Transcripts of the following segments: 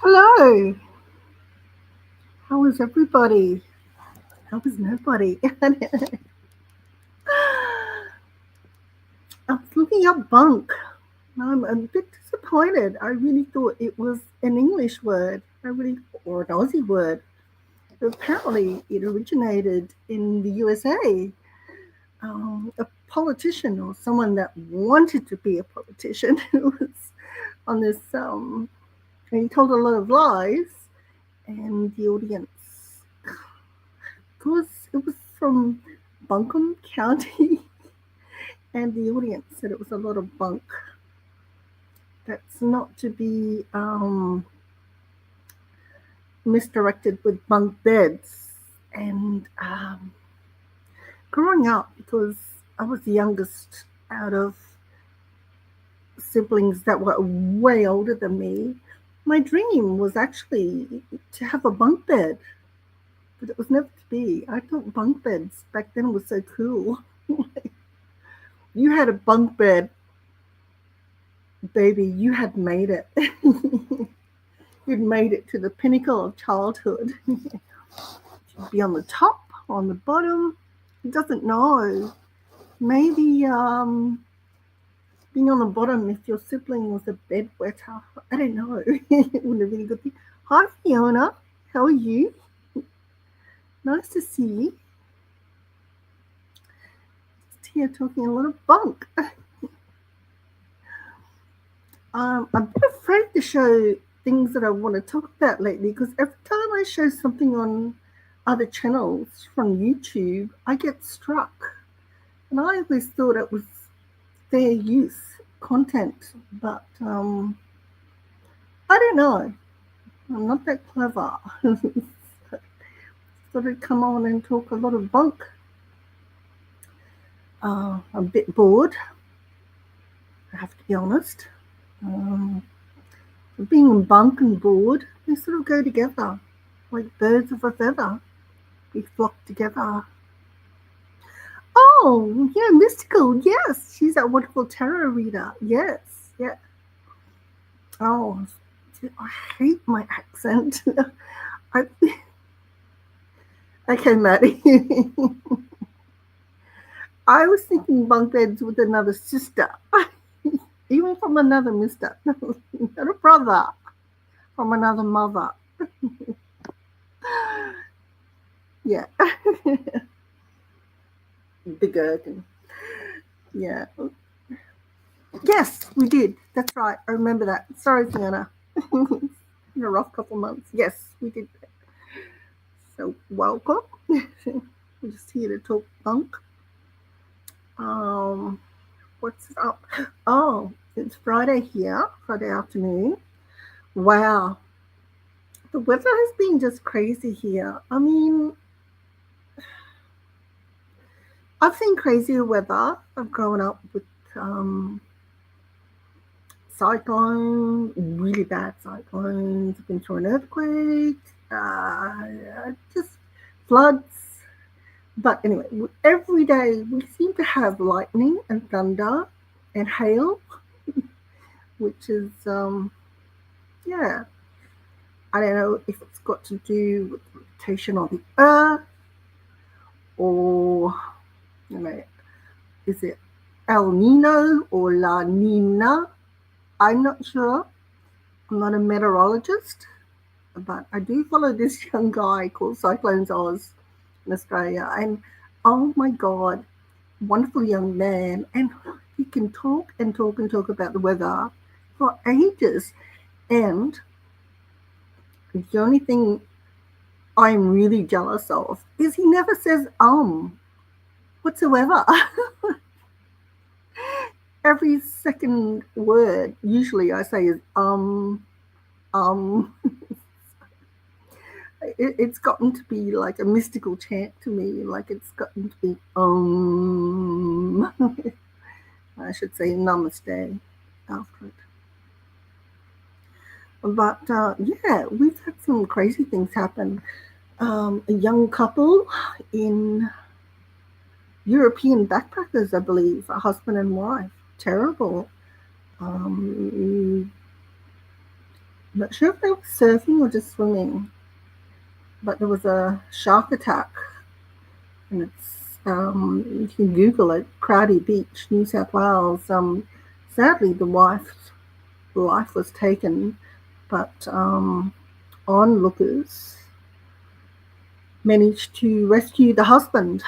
Hello, how is everybody? How is nobody? I was looking up bunk. I'm a bit disappointed. I really thought it was an English word, or an Aussie word. But apparently, it originated in the USA. A politician or someone that wanted to be a politician who was on this, and he told a lot of lies, and the audience, because it was from Buncombe County, and the audience said it was a lot of bunk. That's not to be misdirected with bunk beds. And growing up, because I was the youngest out of siblings that were way older than me, my dream was actually to have a bunk bed, but it was never to be. I thought bunk beds back then was so cool. You had a bunk bed, baby, you had made it. You'd made it to the pinnacle of childhood. You'd be on the top, on the bottom. Who doesn't know? Maybe being on the bottom if your sibling was a bedwetter. I don't know. It wouldn't have been a good thing. Hi, Fiona. How are you? Nice to see you. Just here talking a lot of bunk. I'm a bit afraid to show things that I want to talk about lately because every time I show something on other channels from YouTube, I get struck. And I always thought it was fair use content, but I don't know. I'm not that clever. Thought I'd come on and talk a lot of bunk. I'm a bit bored, I have to be honest. Um, being bunk and bored, they sort of go together, like birds of a feather. We flock together. Oh, yeah, mystical. Yes, she's that wonderful tarot reader. Yes, yeah. Oh, I hate my accent. I, okay, Maddie. I was thinking bunk beds with another sister, even from another mister, not a brother, from another mother. Yeah, the Gherkin. Yeah. Yes, we did. That's right. I remember that. Sorry, Fiona. In a rough couple months. Yes, we did. So welcome. We're just here to talk bunk. Um, what's up? Oh, it's Friday here, Friday afternoon. Wow, the weather has been just crazy here. I mean, I've seen crazier weather. I've grown up with um, cyclones, really bad cyclones. I've been through an earthquake, just floods. But anyway, every day we seem to have lightning and thunder and hail, which is, yeah, I don't know if it's got to do with the rotation of the earth or, you know, is it El Nino or La Nina? I'm not sure. I'm not a meteorologist, but I do follow this young guy called Cyclones Oz in Australia. And oh my God, wonderful young man. And he can talk and talk and talk about the weather for ages. And the only thing I'm really jealous of is he never says whatsoever. Every second word usually I say is um. It's gotten to be like a mystical chant to me. Like it's gotten to be I should say namaste after it. But yeah, we've had some crazy things happen. A young couple in European backpackers, I believe, a husband and wife. Terrible. Not sure if they were surfing or just swimming, but there was a shark attack, and you can Google it. Crowdy Beach, New South Wales. Sadly, the wife's life was taken, but onlookers managed to rescue the husband,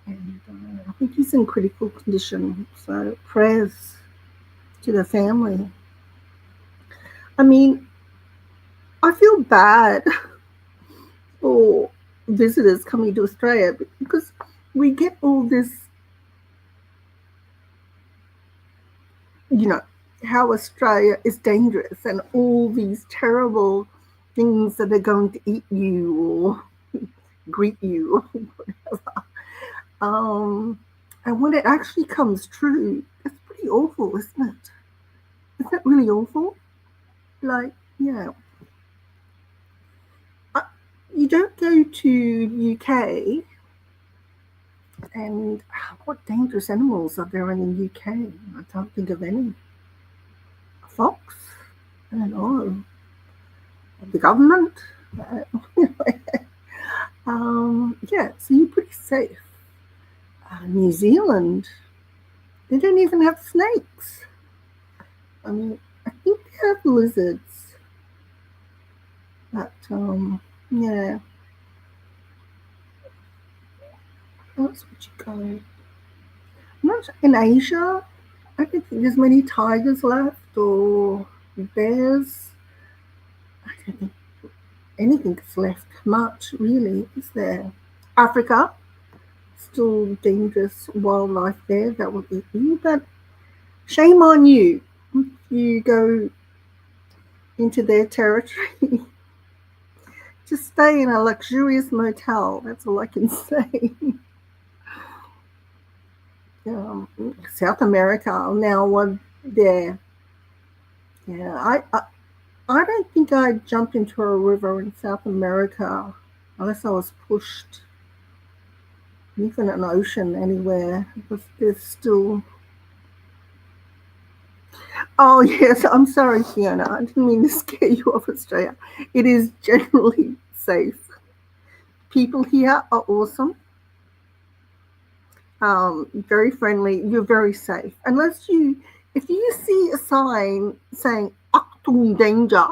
and I think he's in critical condition. So prayers to the family. I mean, I feel bad for visitors coming to Australia because we get all this, you know, how Australia is dangerous and all these terrible things that are going to eat you or greet you or whatever. And when it actually comes true, it's pretty awful, isn't it? Isn't it really awful? Like, yeah, uh, you don't go to UK and what dangerous animals are there in the UK? I can't think of any. A fox? I don't know. The government? Yeah, so you're pretty safe. New Zealand, they don't even have snakes. I mean, I think they have lizards, but yeah, that's what you go. Not in Asia. I don't think there's many tigers left or bears. I don't think anything's left much, really, is there? Africa, still dangerous wildlife there that will eat you, but shame on you if you go into their territory. Just stay in a luxurious motel. That's all I can say. South America now, one there. Yeah, I don't think I'd jump into a river in South America unless I was pushed, even an ocean anywhere. Because there's still. Oh yes, I'm sorry, Fiona. I didn't mean to scare you off Australia. It is generally safe. People here are awesome. Very friendly. You're very safe. If you see a sign saying "Achtung Danger,"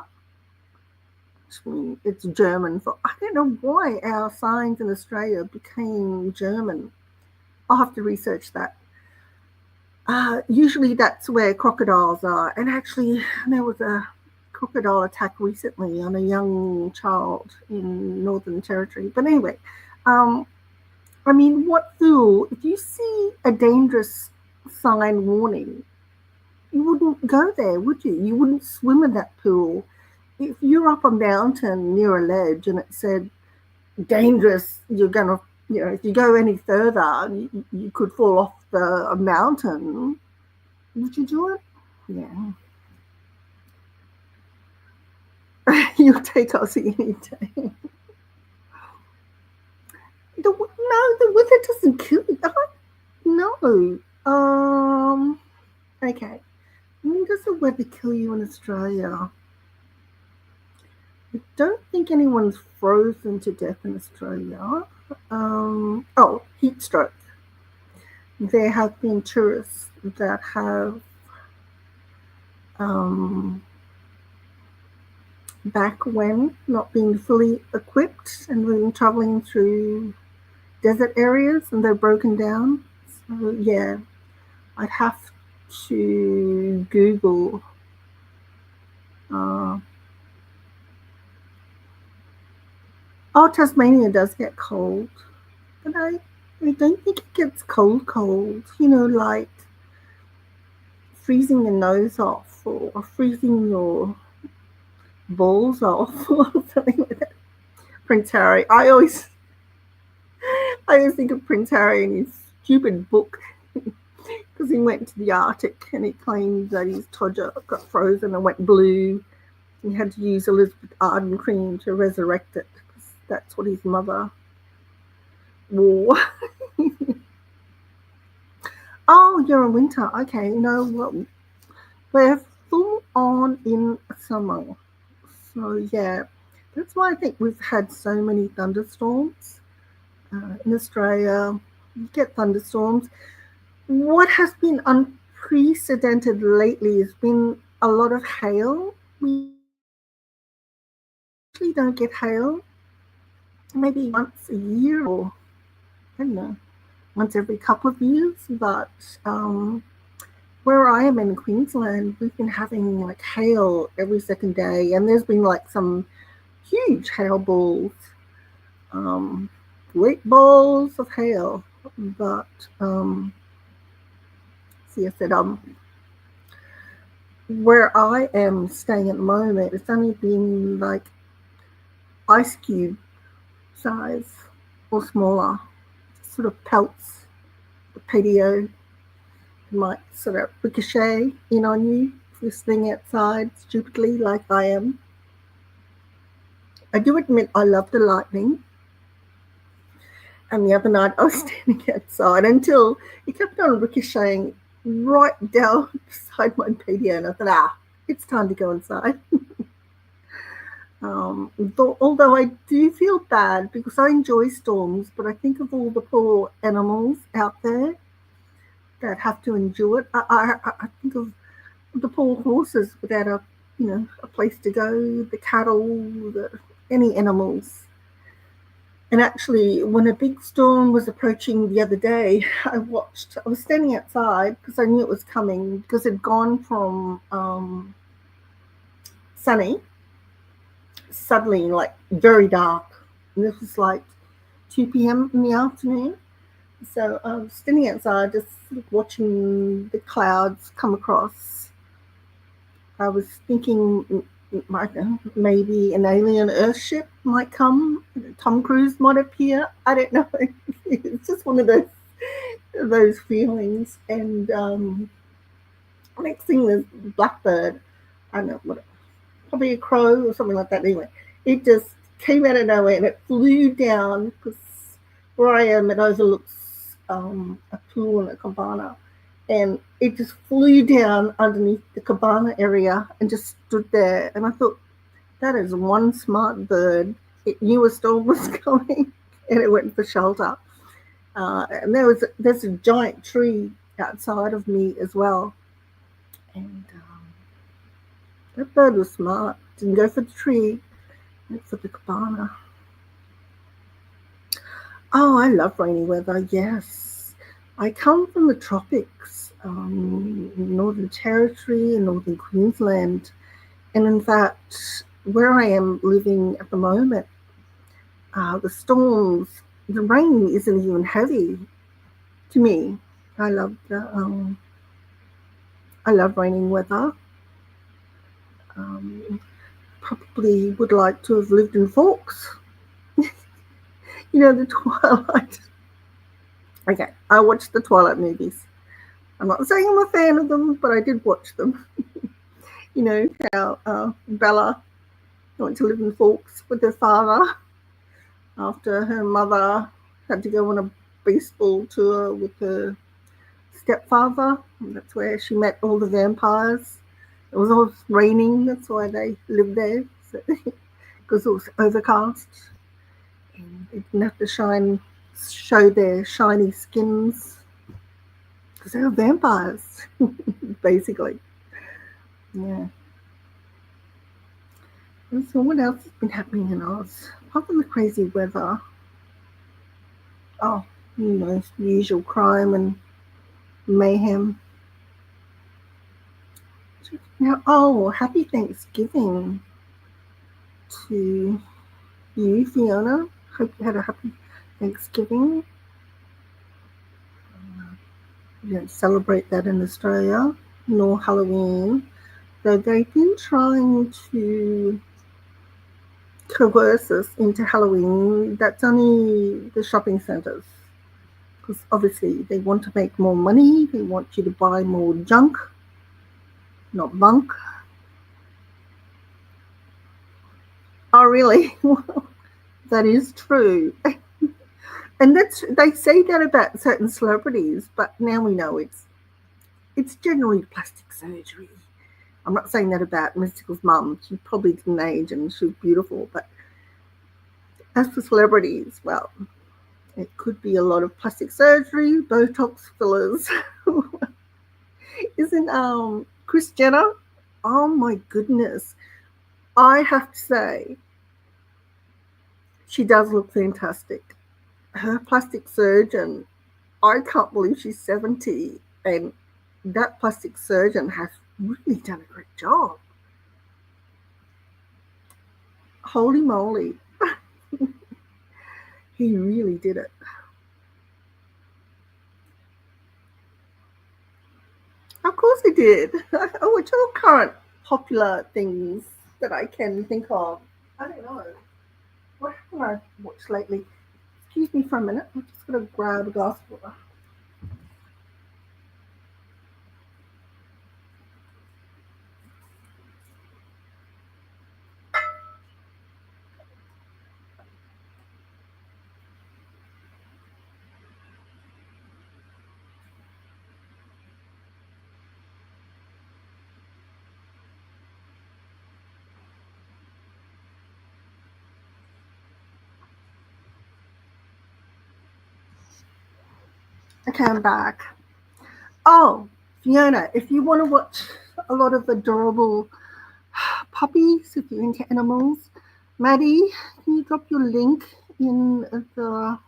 which means it's German for, I don't know why our signs in Australia became German. I'll have to research that. Usually that's where crocodiles are. And actually, there was a crocodile attack recently on a young child in Northern Territory. But anyway, um, I mean, what fool, if you see a dangerous sign warning, you wouldn't go there, would you? You wouldn't swim in that pool. If you're up a mountain near a ledge and it said dangerous, you're going to, if you go any further, you could fall off the mountain. Would you do it? Yeah. You'll take Aussie any day. No, the weather doesn't kill you. No. Okay. When does the weather kill you in Australia? I don't think anyone's frozen to death in Australia. Heat stroke. There have been tourists that have back when not being fully equipped and been traveling through desert areas and they're broken down. So yeah, I'd have to Google uh, Tasmania does get cold, but I don't think it gets cold, like freezing your nose off or freezing your balls off or something like that. Prince Harry. I always think of Prince Harry and his stupid book because he went to the Arctic and he claimed that his Todger got frozen and went blue. He had to use Elizabeth Arden cream to resurrect it because that's what his mother wore. Oh, you're in winter. Okay, no, well, we're full on in summer. So, yeah, that's why I think we've had so many thunderstorms in Australia. You get thunderstorms. What has been unprecedented lately has been a lot of hail. We usually don't get hail maybe once a year or I don't know, once every couple of years. But where I am in Queensland, we've been having like hail every second day, and there's been like some huge hail balls, um, great balls of hail. But see, I said where I am staying at the moment, it's only been like ice cube size or smaller, sort of pelts the patio might sort of ricochet in on you if you're sitting outside stupidly like I am. I do admit I love the lightning. And the other night I was standing outside until it kept on ricocheting right down beside my patio, and I thought, it's time to go inside. Although I do feel bad because I enjoy storms, but I think of all the poor animals out there that have to endure it. I think of the poor horses without a place to go, the cattle, any animals. And actually, when a big storm was approaching the other day, I was standing outside because I knew it was coming because it had gone from sunny, suddenly like very dark. And this was like 2 p.m. in the afternoon. So I was standing outside just sort of watching the clouds come across. I was thinking maybe an alien Earthship might come. Tom Cruise might appear. I don't know. It's just one of those feelings. And next thing was blackbird. I don't know what, probably a crow or something like that. Anyway, it just came out of nowhere and it flew down because where I am, it overlooks a pool and a cabana, and it just flew down underneath the cabana area and just stood there. And I thought, that is one smart bird. It knew a storm was coming, and it went for shelter. And there's a giant tree outside of me as well, and that bird was smart. Didn't go for the tree, went for the cabana. Oh, I love rainy weather. Yes, I come from the tropics, Northern Territory and Northern Queensland, and in fact, where I am living at the moment, the storms, the rain isn't even heavy to me. I love I love raining weather. Um, Probably would like to have lived in Forks. The Twilight. Okay, I watched the Twilight movies. I'm not saying I'm a fan of them, but I did watch them. How Bella went to live in Forks with her father after her mother had to go on a baseball tour with her stepfather. And that's where she met all the vampires. It was all raining, that's why they lived there, because it was overcast. And they didn't have to show their shiny skins because they were vampires, basically. Yeah. And so what else has been happening in Oz? Apart from the crazy weather, oh, the usual crime and mayhem. Now, oh, happy Thanksgiving to you, Fiona. Hope you had a happy Thanksgiving. We don't celebrate that in Australia, nor Halloween, though they've been trying to coerce us into Halloween, that's only the shopping centres. Because obviously they want to make more money, they want you to buy more junk, not bunk. Oh, really? That is true. And that's they say that about certain celebrities, but now we know it's generally plastic surgery. I'm not saying that about Mystikal's mum. She probably didn't age and she was beautiful, but as for celebrities, well, it could be a lot of plastic surgery, Botox fillers. Isn't Chris Jenner? Oh my goodness. I have to say, she does look fantastic. Her plastic surgeon, I can't believe she's 70, and that plastic surgeon has really done a great job. Holy moly, he really did it. Of course he did. Oh, which all current popular things that I can think of? I don't know. What have I watched lately? Excuse me for a minute. I'm just going to grab a glass of water. Okay, I'm back. Oh, Fiona, if you want to watch a lot of adorable puppies, if you're into animals, Maddie, can you drop your link in the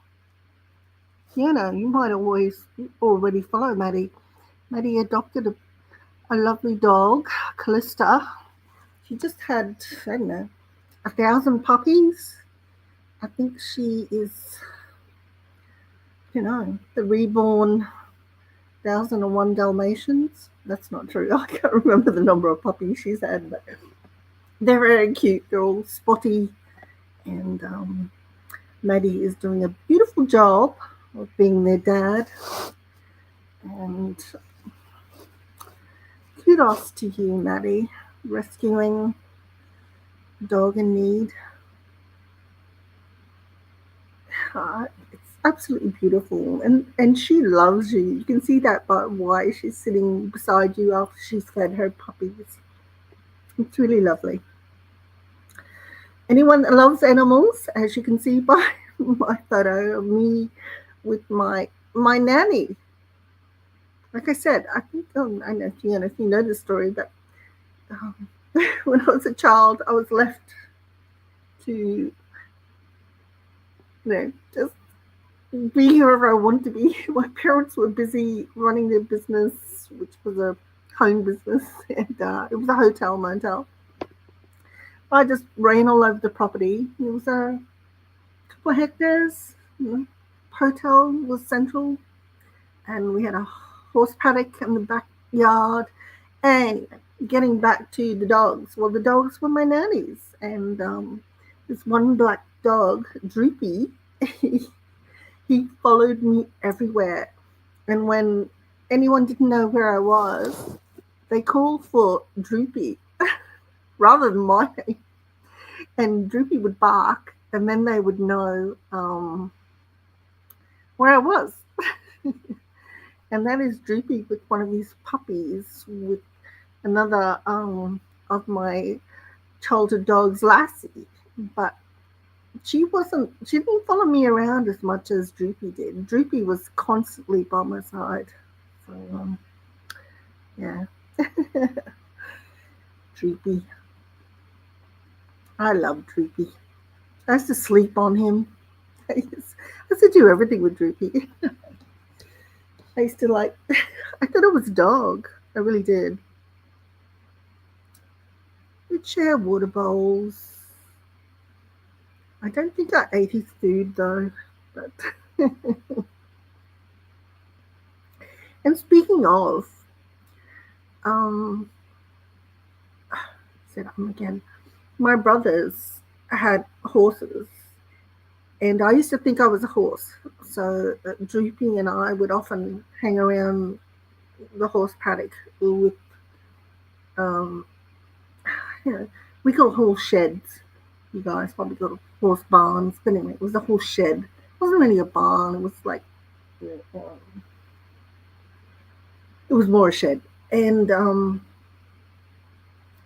Fiona? You might always already follow Maddie. Maddie adopted a lovely dog, Callista. She just had, I don't know, 1,000 puppies. I think she is, the reborn 1,001 Dalmatians. That's not true. I can't remember the number of puppies she's had, but they're very cute. They're all spotty, and Maddie is doing a beautiful job of being their dad. And kudos to you, Maddie, rescuing a dog in need. It's absolutely beautiful, and she loves you. You can see that by why she's sitting beside you after she's fed her puppies. It's really lovely. Anyone that loves animals, as you can see by my photo of me with my nanny. Like I said, I think I know if you know the story, but um, when I was a child, I was left to just be whoever I wanted to be. My parents were busy running their business, which was a home business, and it was a hotel motel. I just ran all over the property. It was a couple of hectares. Hotel was central, and we had a horse paddock in the backyard. And getting back to the dogs, well, the dogs were my nannies, and this one black dog, Droopy, he followed me everywhere. And when anyone didn't know where I was, they called for Droopy rather than my name. And Droopy would bark, and then they would know where I was. And that is Droopy with one of his puppies, with another of my childhood dogs, Lassie. But she didn't follow me around as much as Droopy did. Droopy was constantly by my side. So, yeah. Droopy. I love Droopy. I used to sleep on him. I used to do everything with Droopy. I used to I thought it was a dog. I really did. We'd share water bowls. I don't think I ate his food though. But and speaking of, um, said again. My brothers. had horses, and I used to think I was a horse. So Droopy and I would often hang around the horse paddock with, um, you know, we call horse sheds. You guys probably call horse barns, but anyway, it was a horse shed. It wasn't really a barn. It was like, it was more a shed. And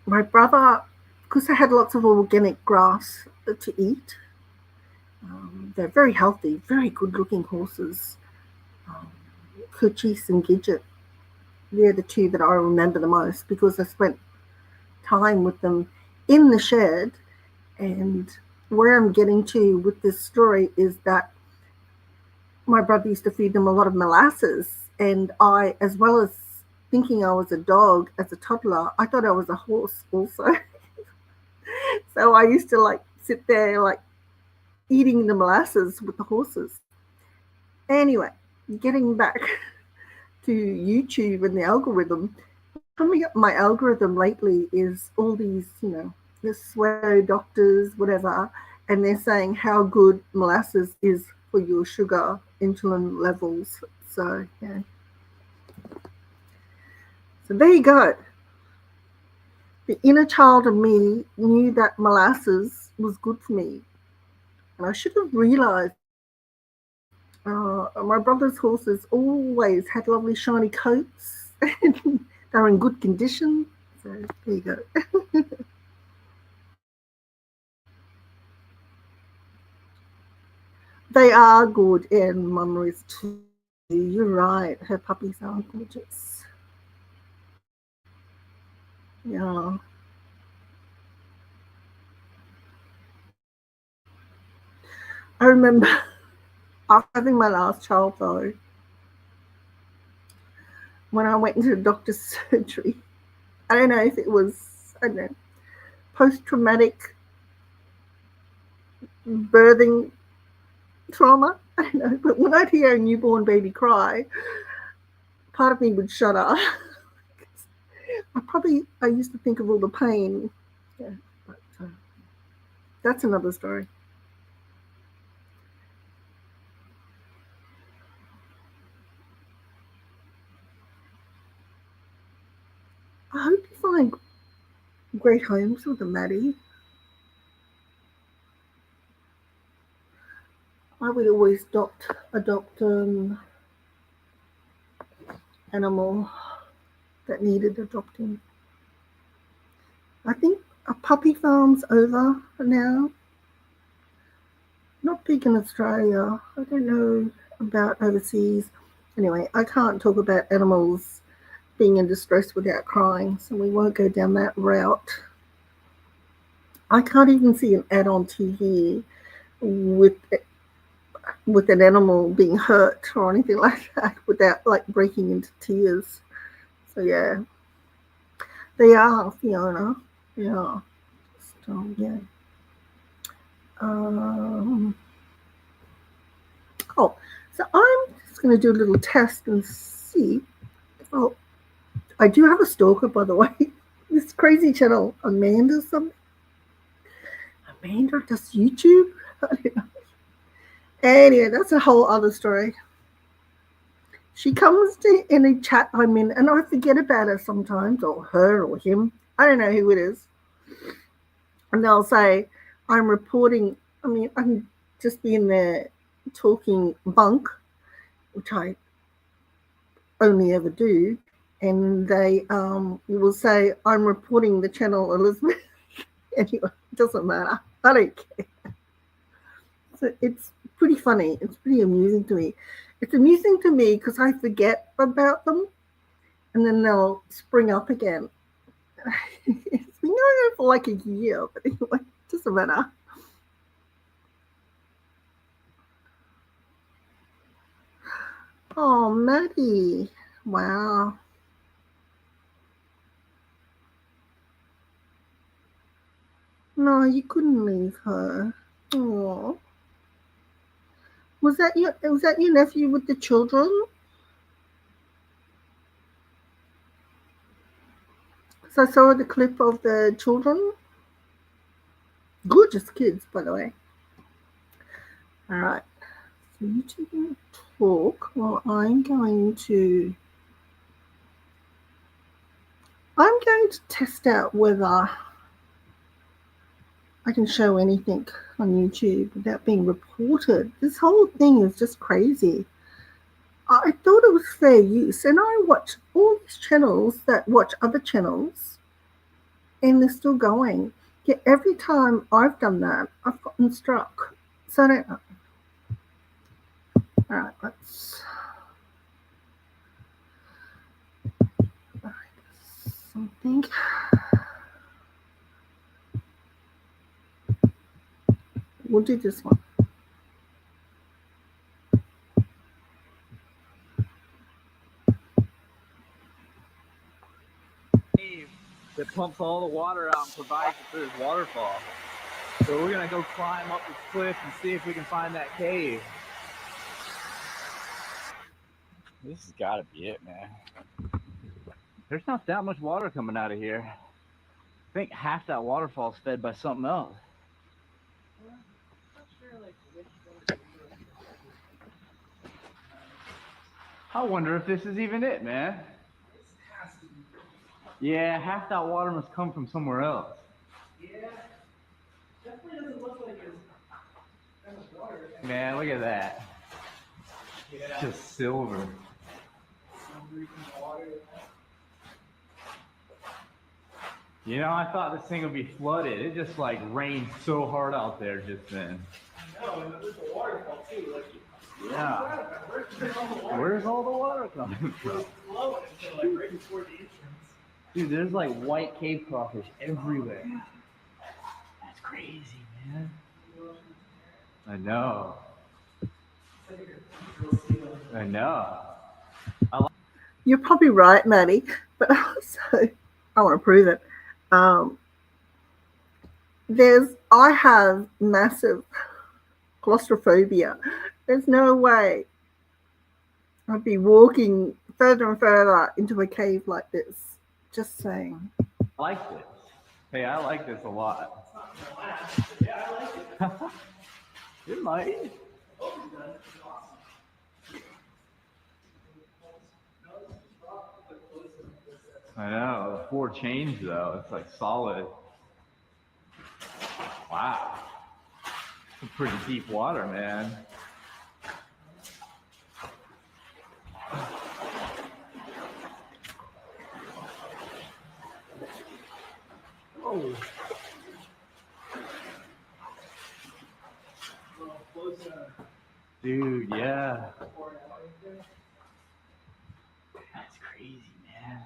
my brother, because I had lots of organic grass to eat, they're very healthy, very good looking horses. Um, Cochise and Gidget, they're the two that I remember the most because I spent time with them in the shed. And where I'm getting to with this story is that my brother used to feed them a lot of molasses, and I, as well as thinking I was a dog as a toddler, I thought I was a horse also. So I used to like sit there like eating the molasses with the horses. Anyway, getting back to YouTube and the algorithm, coming up my algorithm lately is all these, the swear doctors, whatever, and they're saying how good molasses is for your sugar insulin levels. So yeah, so there you go. The inner child of me knew that molasses was good for me, and I should have realized. My brother's horses always had lovely shiny coats. They're in good condition. So there you go. They are good, and Mama is too. You're right. Her puppies are gorgeous. Yeah. I remember after having my last child, though, when I went into the doctor's surgery, I don't know if it was, I don't know, post traumatic birthing trauma. I don't know. But when I'd hear a newborn baby cry, part of me would shudder. I used to think of all the pain. Yeah, but that's another story. I hope you find great homes with the Maddie. I would always adopt an animal that needed adopting. I think a puppy farm's over now. Not big in Australia. I don't know about overseas. Anyway, I can't talk about animals being in distress without crying, so we won't go down that route. I can't even see an ad on TV with an animal being hurt or anything like that without like breaking into tears. So yeah, they are Fiona. Yeah. So yeah. Um, oh, so I'm just going to do a little test and see. Oh, I do have a stalker, by the way. This crazy channel, Amanda something. Amanda does YouTube. I don't know. Anyway, that's a whole other story. She comes to any chat I'm in, and I forget about her sometimes, or her, or him. I don't know who it is. And they'll say, I'm reporting. I mean, I can just be in there talking bunk, which I only ever do. And they will say, I'm reporting the channel, Elizabeth. Anyway, it doesn't matter. I don't care. So it's pretty funny. It's pretty amusing to me. It's amusing to me because I forget about them and then they'll spring up again. It's been going on for like a year, but anyway, it doesn't matter. Oh, Maddie. Wow. No, you couldn't leave her. Oh. Was that your nephew with the children? So I saw the clip of the children. Gorgeous kids, by the way. All right. So you two can talk while I'm going to test out whether I can show anything on YouTube without being reported. This whole thing is just crazy. I thought it was fair use, and I watch all these channels that watch other channels, and they're still going. Yet every time I've done that, I've gotten struck. So I don't know. All right, let's something. We'll do this one. That pumps all the water out and provides it for this waterfall. So we're gonna go climb up this cliff and see if we can find that cave. This has got to be it, man. There's not that much water coming out of here. I think half that waterfall is fed by something else. I wonder if this is even it, man. Yeah, half that water must come from somewhere else. Yeah, definitely doesn't look like it's water. Man, look at that. Yeah. It's just silver. You know, I thought this thing would be flooded. It just like rained so hard out there just then. I know, and there's a waterfall too. Like, yeah. Where's all the water coming from? It's flowing until like right before the entrance. Dude, there's like white cave crawfish everywhere. That's crazy, man. I know. I know. You're probably right, Maddie, but also I want to prove it. Um, I have massive claustrophobia. There's no way I'd be walking further and further into a cave like this. Just saying. I like this. Hey, I like this a lot. Yeah, I like it. It might. I know. The 4 chains though. It's like solid. Wow. It's pretty deep water, man. Oh. Dude, yeah. That's crazy, man.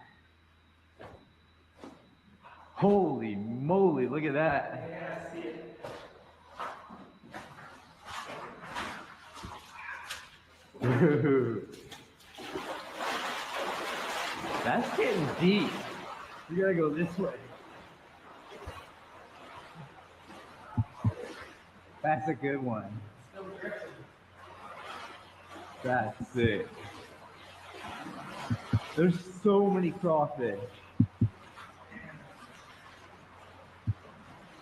Holy moly, look at that. Yeah, I see it. Dude. That's getting deep. You gotta go this way. That's a good one. That's sick. There's so many crawfish.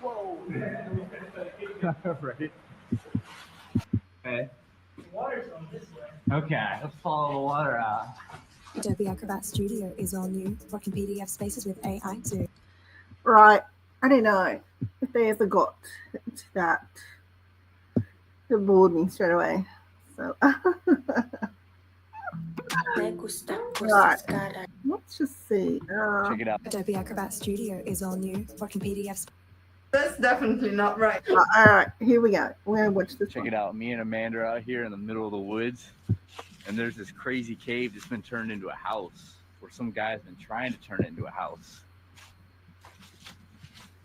Whoa. Right. Okay. The water's on this way. Okay, let's follow the water out. Adobe Acrobat Studio is all new, working PDF spaces with AI too. Right. I don't know if they ever got to that. They bored me straight away. So right. Let's just see. Check it out. Adobe Acrobat Studio is all new, working PDFs. That's definitely not right. All right, here we go. We're gonna watch this. Check it out. Me and Amanda are out here in the middle of the woods, and there's this crazy cave that's been turned into a house, or some guy's been trying to turn it into a house.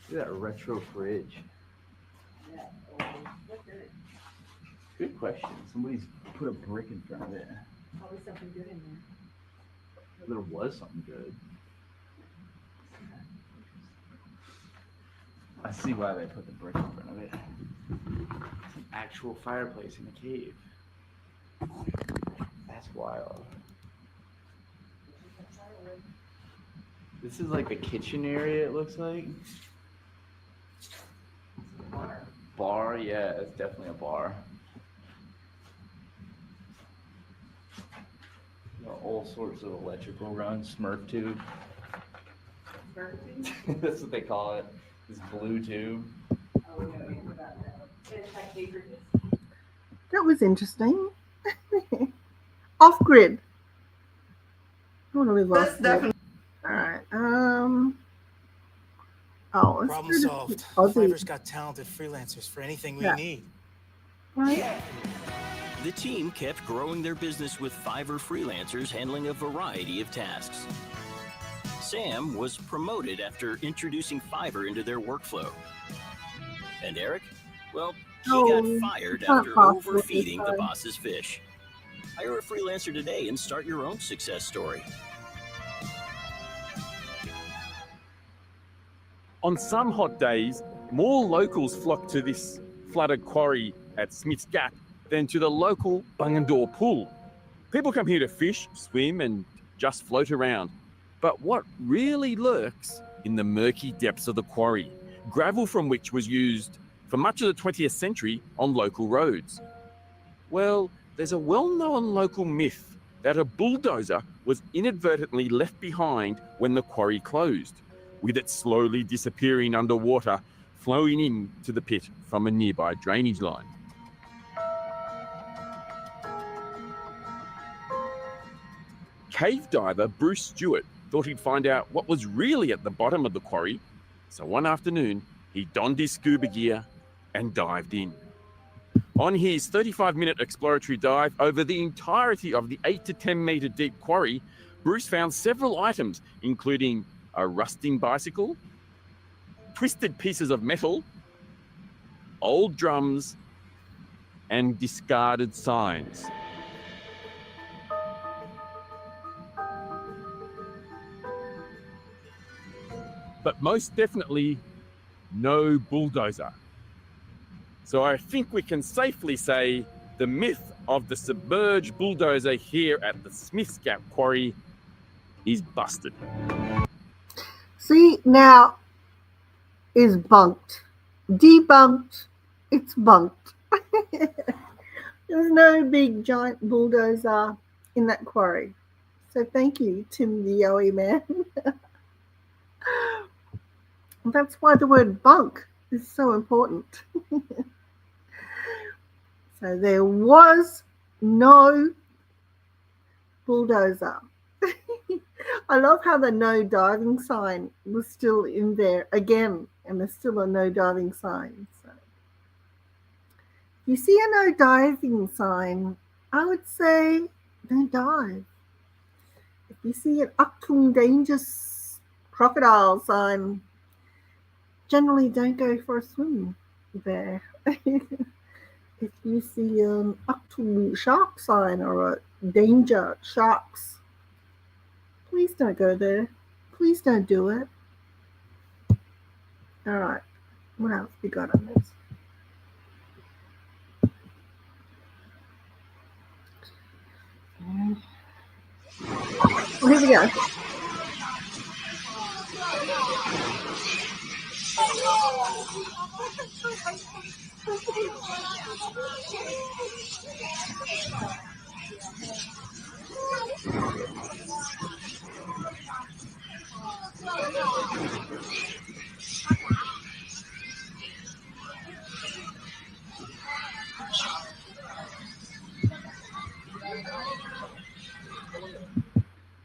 Look at that retro fridge. Good question. Somebody's put a brick in front of it. Probably something good in there. There was something good. I see why they put the brick in front of it. It's an actual fireplace in a cave. That's wild. This is like the kitchen area, it looks like. Bar? Yeah, it's definitely a bar. All sorts of electrical runs, Smurf tube. That's what they call it. This blue tube. That was interesting. Off grid. I want to live That's off grid. definitely All right. Oh, let's Problem do the solved. Aussie. Fiverr's got talented freelancers for anything we Yeah. need. Right. The team kept growing their business with Fiverr freelancers handling a variety of tasks. Sam was promoted after introducing Fiverr into their workflow. And Eric? Well, he got fired after overfeeding the boss's fish. Hire a freelancer today and start your own success story. On some hot days, more locals flock to this flooded quarry at Smith's Gap than to the local Bungendore pool. People come here to fish, swim, and just float around. But what really lurks in the murky depths of the quarry, gravel from which was used for much of the 20th century on local roads? Well, there's a well-known local myth that a bulldozer was inadvertently left behind when the quarry closed, with it slowly disappearing underwater, flowing into the pit from a nearby drainage line. Cave diver Bruce Stewart thought he'd find out what was really at the bottom of the quarry, so one afternoon he donned his scuba gear and dived in. On his 35-minute exploratory dive over the entirety of the 8 to 10 metre deep quarry, Bruce found several items, including a rusting bicycle, twisted pieces of metal, old drums, and discarded signs. But most definitely, no bulldozer. So I think we can safely say the myth of the submerged bulldozer here at the Smith's Gap Quarry is busted. See, now is bunked. Debunked. It's bunked. There's no big giant bulldozer in that quarry. So thank you, Tim the Yowie man. That's why the word bunk is so important. So there was no bulldozer. I love how the no diving sign was still in there again, and there's still a no diving sign. So if you see a no diving sign, I would say don't dive. If you see an Achtung dangerous crocodile sign, generally don't go for a swim there. If you see an Achtung shark sign or a danger sharks, please don't go there. Please don't do it. All right. What else we got on this? Well, here we go.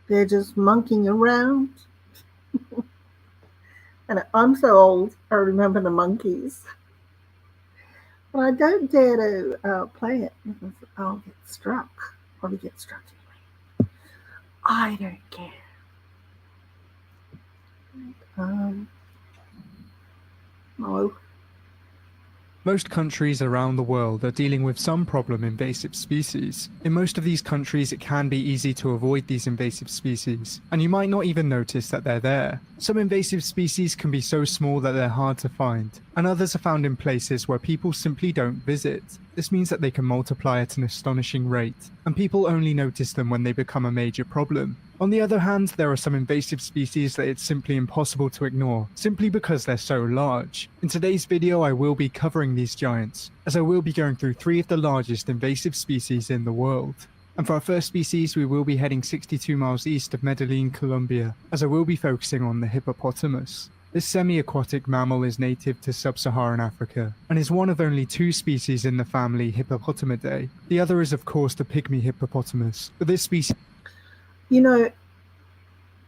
They're just monkeying around. And I'm so old, I remember the monkeys. But I don't dare to play it because I'll get struck. Probably get struck anyway. I don't care. No. Most countries around the world are dealing with some problem invasive species. In most of these countries, it can be easy to avoid these invasive species, and you might not even notice that they're there. Some invasive species can be so small that they're hard to find, and others are found in places where people simply don't visit. This means that they can multiply at an astonishing rate, and people only notice them when they become a major problem. On the other hand, there are some invasive species that it's simply impossible to ignore, simply because they're so large. In today's video, I will be covering these giants, as I will be going through 3 of the largest invasive species in the world. And for our first species, we will be heading 62 miles east of Medellin, Colombia, as I will be focusing on the hippopotamus. This semi-aquatic mammal is native to sub-Saharan Africa, and is one of only 2 species in the family Hippopotamidae. The other is of course the pygmy hippopotamus, but this species... You know,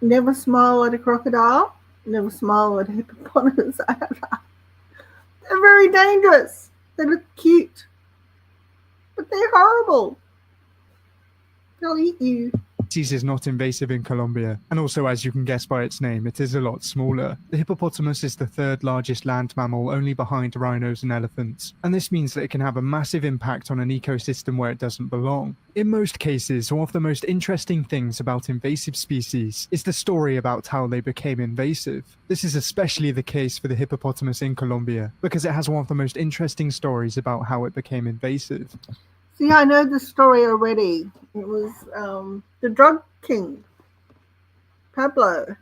never smile at a crocodile, never smile at a hippopotamus. They're very dangerous. They look cute, but they're horrible. They'll eat you. species is not invasive in Colombia, and also, as you can guess by its name, it is a lot smaller. The hippopotamus is the 3rd largest land mammal, only behind rhinos and elephants, and this means that it can have a massive impact on an ecosystem where it doesn't belong. In most cases, one of the most interesting things about invasive species is the story about how they became invasive. This is especially the case for the hippopotamus in Colombia, because it has one of the most interesting stories about how it became invasive. See, I know the story already. It was the drug king, Pablo.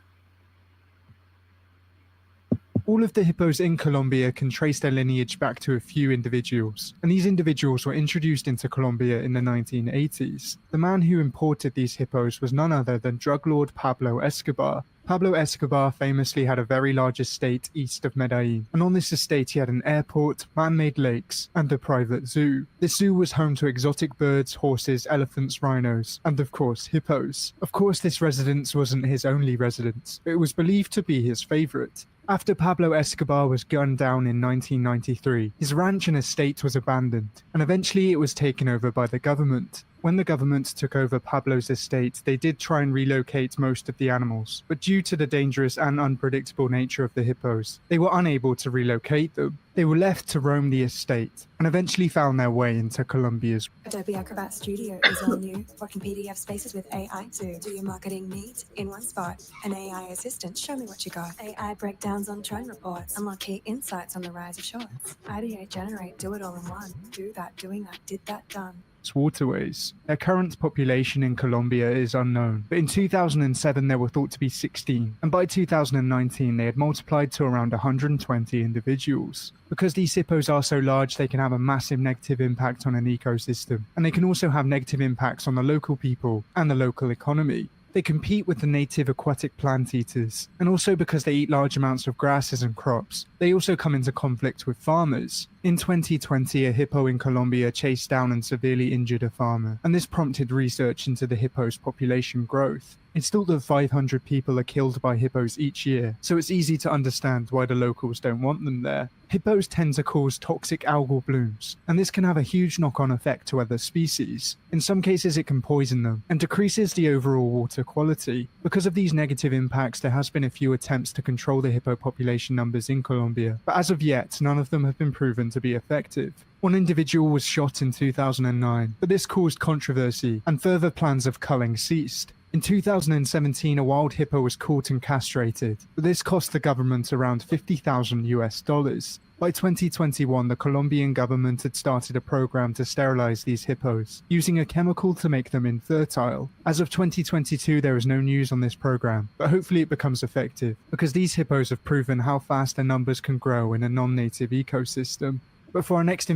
All of the hippos in Colombia can trace their lineage back to a few individuals, and these individuals were introduced into Colombia in the 1980s. The man who imported these hippos was none other than drug lord Pablo Escobar. Pablo Escobar famously had a very large estate east of Medellin, and on this estate he had an airport, man-made lakes, and a private zoo. This zoo was home to exotic birds, horses, elephants, rhinos, and of course hippos. Of course this residence wasn't his only residence, but it was believed to be his favourite. After Pablo Escobar was gunned down in 1993, his ranch and estate was abandoned, and eventually it was taken over by the government. When the government took over Pablo's estate, they did try and relocate most of the animals, but due to the dangerous and unpredictable nature of the hippos, they were unable to relocate them. They were left to roam the estate, and eventually found their way into Colombia's. Adobe Acrobat Studio is all new. Work in PDF spaces with AI too. Do your marketing neat in one spot. An AI assistant, show me what you got. AI breakdowns on trend reports. Unlock key insights on the rise of shorts. Ideate, generate, do it all in one. Do that, doing that, did that, done. Waterways. Their current population in Colombia is unknown, but in 2007 there were thought to be 16, and by 2019 they had multiplied to around 120 individuals. Because these hippos are so large, they can have a massive negative impact on an ecosystem, and they can also have negative impacts on the local people and the local economy. They compete with the native aquatic plant eaters, and also because they eat large amounts of grasses and crops, they also come into conflict with farmers. In 2020, a hippo in Colombia chased down and severely injured a farmer, and this prompted research into the hippo's population growth. It's thought that 500 people are killed by hippos each year, so it's easy to understand why the locals don't want them there. Hippos tend to cause toxic algal blooms, and this can have a huge knock-on effect to other species. In some cases it can poison them, and decreases the overall water quality. Because of these negative impacts, there has been a few attempts to control the hippo population numbers in Colombia, but as of yet, none of them have been proven to be effective. One individual was shot in 2009, but this caused controversy, and further plans of culling ceased. In 2017, a wild hippo was caught and castrated, but this cost the government around $50,000. By 2021, the Colombian government had started a program to sterilize these hippos, using a chemical to make them infertile. As of 2022, there is no news on this program, but hopefully it becomes effective, because these hippos have proven how fast their numbers can grow in a non-native ecosystem. But for our next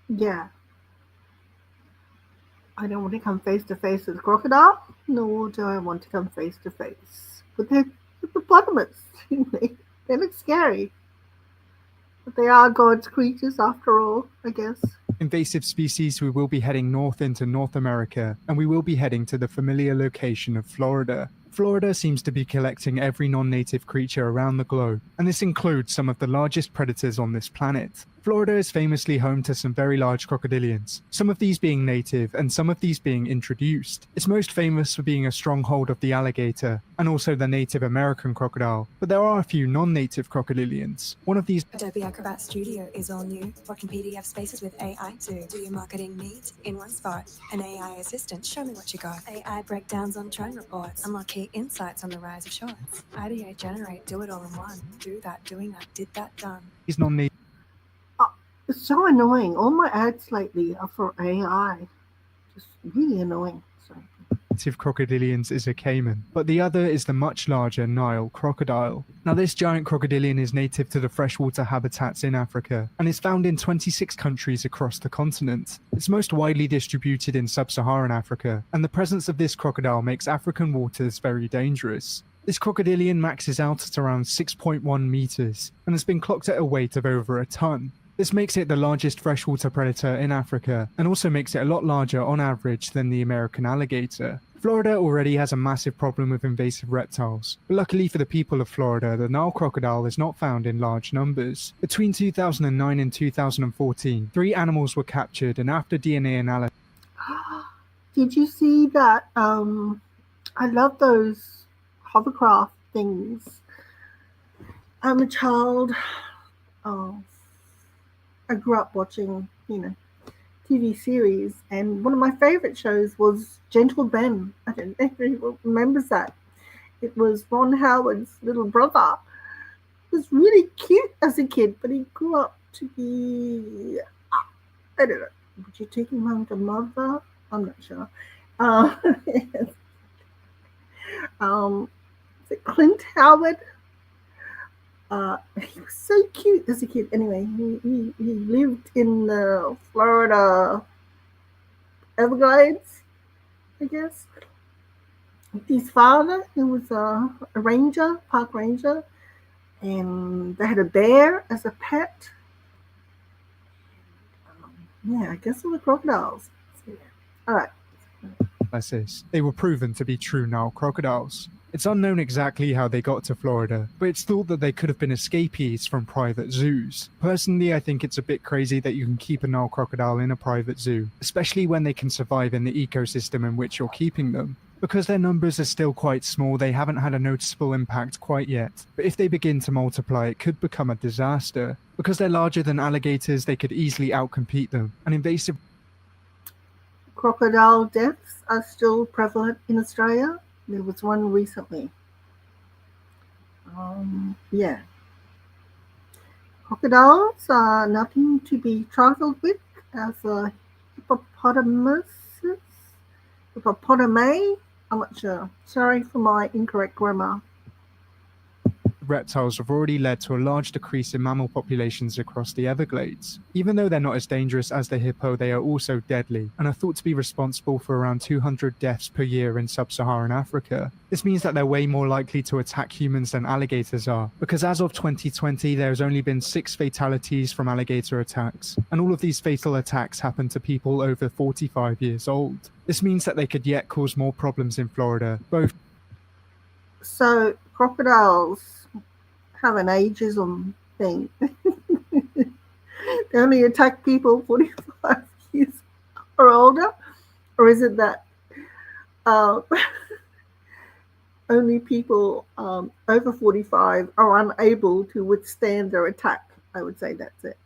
Yeah. I don't want to come face to face with a crocodile, nor do I want to come face to face with the hippopotamus. They look scary. But they are God's creatures after all, I guess. invasive species, we will be heading north into North America, and we will be heading to the familiar location of Florida. Florida seems to be collecting every non-native creature around the globe, and this includes some of the largest predators on this planet. Florida is famously home to some very large crocodilians, some of these being native and some of these being introduced. It's most famous for being a stronghold of the alligator, and also the Native American crocodile, but there are a few non-native crocodilians. One of these Adobe Acrobat Studio is all new. Work in PDF spaces with AI too. Do your marketing neat in one spot. An AI assistant, show me what you got. AI breakdowns on trend reports. Unlock key insights on the rise of shorts. Ideate, generate, do it all in one. Do that, doing that, did that, done. non-native It's so annoying. All my ads lately are for AI. It's really annoying. Sorry. Native crocodilians is a caiman, but the other is the much larger Nile crocodile. Now, this giant crocodilian is native to the freshwater habitats in Africa and is found in 26 countries across the continent. It's most widely distributed in sub-Saharan Africa, and the presence of this crocodile makes African waters very dangerous. This crocodilian maxes out at around 6.1 meters and has been clocked at a weight of over a ton. This makes it the largest freshwater predator in Africa and also makes it a lot larger on average than the American alligator. Florida already has a massive problem with invasive reptiles, but luckily for the people of Florida, the Nile crocodile is not found in large numbers. Between 2009 and 2014, 3 animals were captured, and after DNA analysis... Did you see that? I love those hovercraft things. I'm a child. Oh, I grew up watching, TV series, and one of my favorite shows was Gentle Ben. I don't know if anyone remembers that. It was Ron Howard's little brother. He was really cute as a kid, but he grew up to be, I don't know, would you take him home to mother? I'm not sure. Is it Clint Howard? He was so cute as a kid. Anyway, he lived in the Florida Everglades, I guess. His father, he was a ranger, park ranger, and they had a bear as a pet. Yeah, I guess it was crocodiles. So, yeah. All right. They were proven to be true Nile crocodiles. It's unknown exactly how they got to Florida, but it's thought that they could have been escapees from private zoos. Personally, I think it's a bit crazy that you can keep a Nile crocodile in a private zoo, especially when they can survive in the ecosystem in which you're keeping them. Because their numbers are still quite small, they haven't had a noticeable impact quite yet. But if they begin to multiply, it could become a disaster. Because they're larger than alligators, they could easily outcompete them. An invasive Crocodile deaths are still prevalent in Australia. There was one recently. Yeah. Crocodiles are nothing to be trifled with as a hippopotami. I'm not sure. Sorry for my incorrect grammar. reptiles have already led to a large decrease in mammal populations across the Everglades. Even though they're not as dangerous as the hippo, they are also deadly, and are thought to be responsible for around 200 deaths per year in sub-Saharan Africa. This means that they're way more likely to attack humans than alligators are, because as of 2020, there has only been 6 fatalities from alligator attacks, and all of these fatal attacks happen to people over 45 years old. This means that they could yet cause more problems in Florida, both. So crocodiles have an ageism thing. They only attack people 45 years or older? Or is it that only people over 45 are unable to withstand their attack? I would say that's it.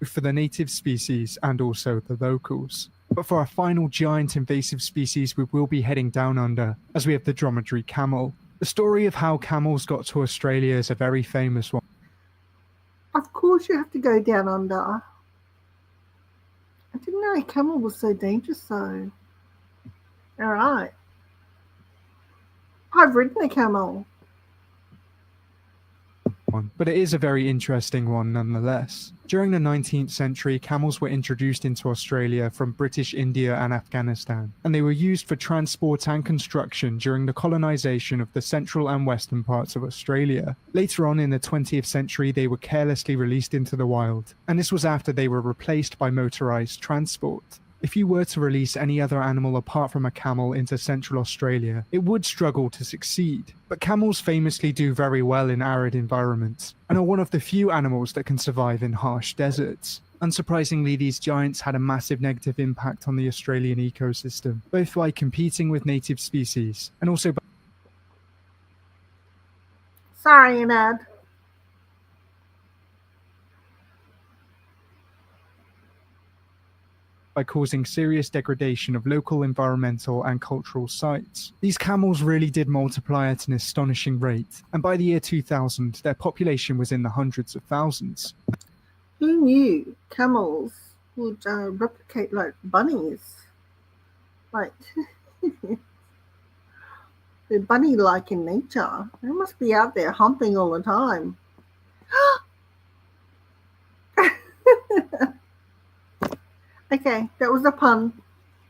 For the native species and also the locals. But for our final giant invasive species, we will be heading down under, as we have the dromedary camel. The story of how camels got to Australia is a very famous one. Of course you have to go down under. I didn't know a camel was so dangerous though. Alright. I've ridden a camel. But it is a very interesting one nonetheless. During the 19th century, camels were introduced into Australia from British India and Afghanistan, and they were used for transport and construction during the colonisation of the central and western parts of Australia. Later on in the 20th century, they were carelessly released into the wild, and this was after they were replaced by motorised transport. If you were to release any other animal apart from a camel into Central Australia, it would struggle to succeed. But camels famously do very well in arid environments, and are one of the few animals that can survive in harsh deserts. Unsurprisingly, these giants had a massive negative impact on the Australian ecosystem, both by competing with native species, and also by... Sorry, Anad. by causing serious degradation of local environmental and cultural sites. These camels really did multiply at an astonishing rate, and by the year 2000, their population was in the hundreds of thousands. Who knew camels would replicate like bunnies? Like, they're bunny-like in nature. They must be out there humping all the time. Okay, that was a pun.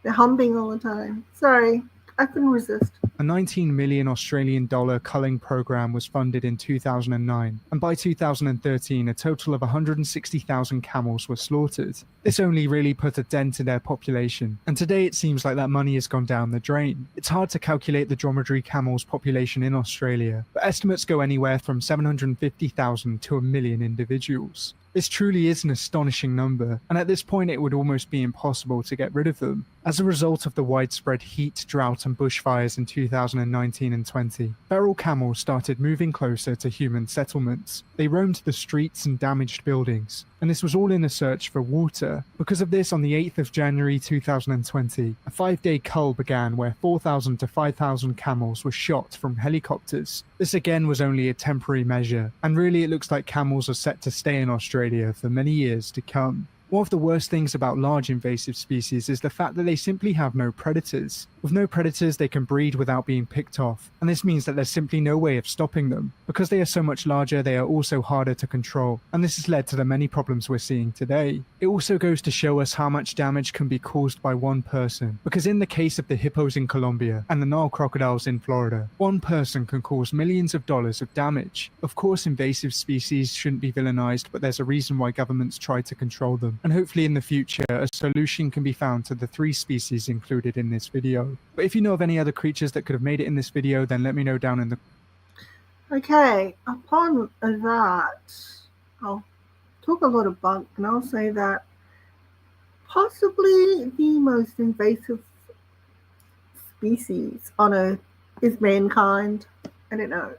They're humping all the time. Sorry, I couldn't resist. A 19 million Australian dollar culling program was funded in 2009, and by 2013, a total of 160,000 camels were slaughtered. This only really put a dent in their population, and today it seems like that money has gone down the drain. It's hard to calculate the dromedary camel's population in Australia, but estimates go anywhere from 750,000 to a million individuals. This truly is an astonishing number, and at this point it would almost be impossible to get rid of them. As a result of the widespread heat, drought, and bushfires in 2019 and 20, feral camels started moving closer to human settlements. They roamed the streets and damaged buildings, and this was all in a search for water. Because of this, on the 8th of January 2020, a 5-day cull began where 4,000 to 5,000 camels were shot from helicopters. This again was only a temporary measure, and really it looks like camels are set to stay in Australia for many years to come. One of the worst things about large invasive species is the fact that they simply have no predators. With no predators, they can breed without being picked off, and this means that there's simply no way of stopping them. Because they are so much larger, they are also harder to control, and this has led to the many problems we're seeing today. It also goes to show us how much damage can be caused by one person, because in the case of the hippos in Colombia and the Nile crocodiles in Florida, one person can cause millions of dollars of damage. Of course, invasive species shouldn't be villainized, but there's a reason why governments try to control them. And hopefully in the future, a solution can be found to the 3 species included in this video. But if you know of any other creatures that could have made it in this video, then let me know down in the... Okay, upon that, I'll talk a lot of bunk, and I'll say that possibly the most invasive species on Earth is mankind. I don't know.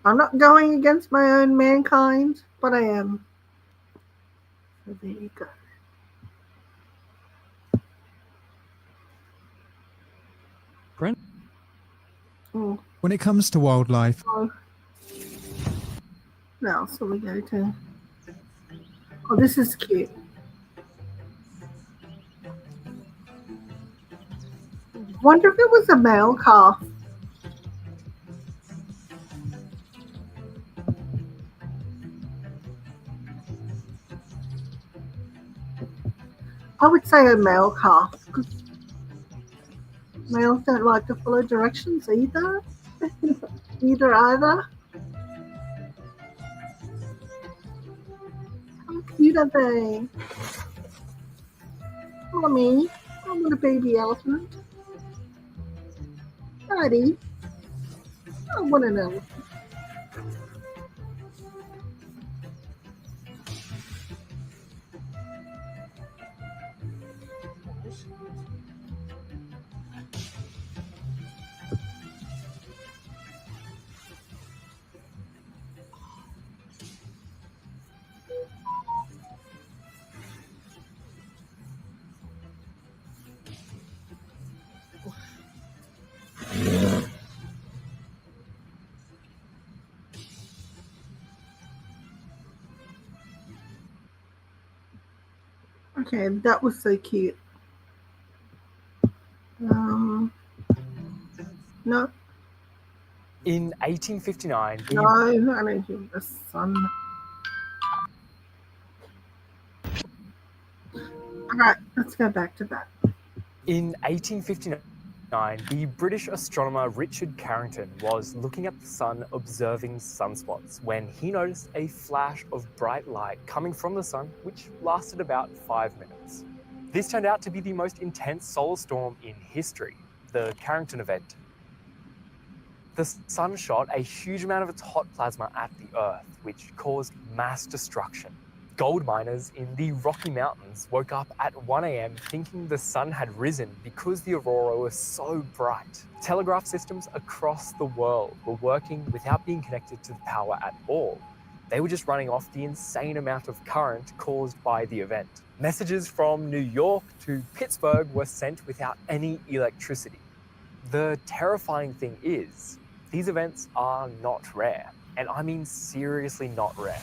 I'm not going against my own mankind, but I am. So there you go. Brent? Oh, When it comes to wildlife, now, so we go to. Oh, this is cute. Wonder if it was a male calf. I would say a male calf, because males don't like to follow directions either. Either. How cute are they? Mommy, I want a baby elephant. Daddy, I want an elephant. Okay, that was so cute. No, In 1859, no, I don't think the sun. All right, let's go back to that. In 1859, the British astronomer Richard Carrington was looking at the sun observing sunspots when he noticed a flash of bright light coming from the sun, which lasted about 5 minutes. This turned out to be the most intense solar storm in history, the Carrington event. The sun shot a huge amount of its hot plasma at the Earth, which caused mass destruction. Gold miners in the Rocky Mountains woke up at 1 a.m. thinking the sun had risen because the aurora was so bright. Telegraph systems across the world were working without being connected to the power at all. They were just running off the insane amount of current caused by the event. Messages from New York to Pittsburgh were sent without any electricity. The terrifying thing is, these events are not rare, and I mean seriously not rare.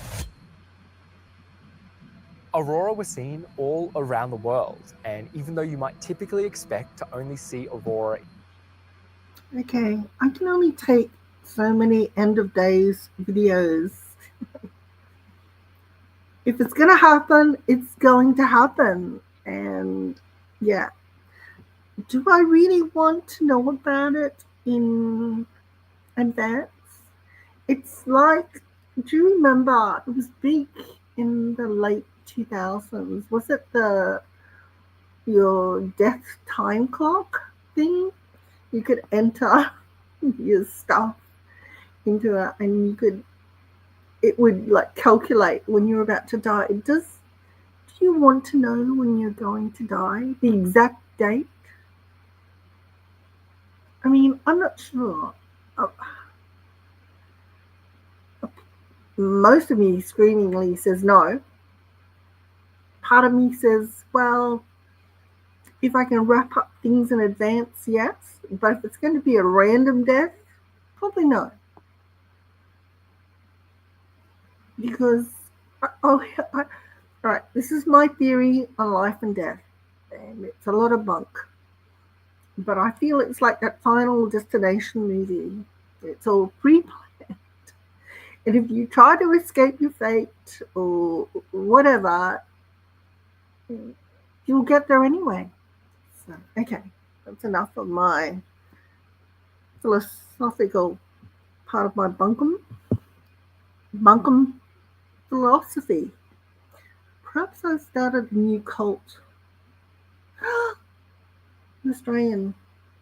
Aurora was seen all around the world, and even though you might typically expect to only see aurora. Okay, I can only take so many end of days videos. If it's going to happen, it's going to happen. And yeah, do I really want to know about it in advance? It's like, do you remember it was big in the late 2000s? Was it your death time clock thing? You could enter your stuff into it and it would like calculate when you're about to die. Do you want to know when you're going to die? The exact date? I mean, I'm not sure. Uh, Most of me screamingly says no. Part of me says, well, if I can wrap up things in advance, yes. But if it's going to be a random death, probably no. Because, all right, this is my theory on life and death. And it's a lot of bunk. But I feel it's like that Final Destination movie. It's all pre-planned. And if you try to escape your fate or whatever, you'll get there anyway. So, okay, that's enough of my philosophical part of my bunkum philosophy. Perhaps I've started a new cult. An Australian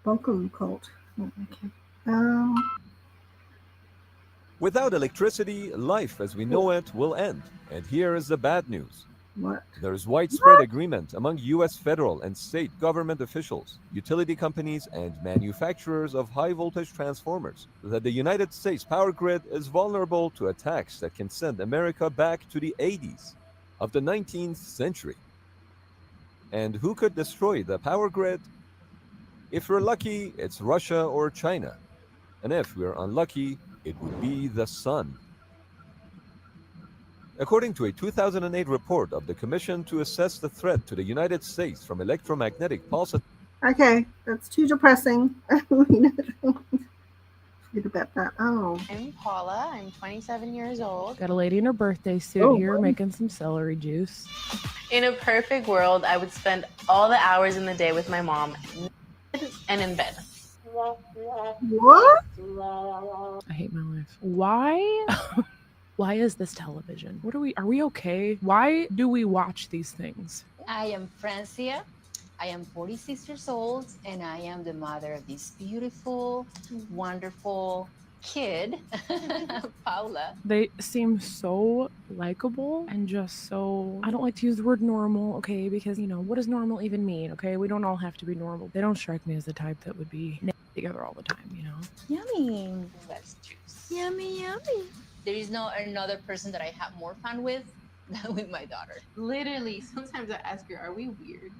bunkum cult. Okay. Without electricity, life as we know it will end. And here is the bad news. What? There is widespread agreement among U.S. federal and state government officials, utility companies, and manufacturers of high-voltage transformers that the United States power grid is vulnerable to attacks that can send America back to the 80s of the 19th century. And who could destroy the power grid? If we're lucky, it's Russia or China. And if we're unlucky, it would be the sun. According to a 2008 report of the Commission to Assess the Threat to the United States from Electromagnetic Pulses. Okay, that's too depressing. Forget about that. Oh. I'm Paula. I'm 27 years old. Got a lady in her birthday suit here making some celery juice. In a perfect world, I would spend all the hours in the day with my mom and in bed. What? I hate my life. Why? Why is this television? Are we okay? Why do we watch these things? I am Francia. I am 46 years old, and I am the mother of this beautiful, wonderful kid, Paula. They seem so likable and just so, I don't like to use the word normal, okay, because, what does normal even mean, okay? We don't all have to be normal. They don't strike me as the type that would be together all the time, Yummy. Let's juice. Yummy, yummy. There is no another person that I have more fun with than with my daughter. Literally, sometimes I ask her, are we weird?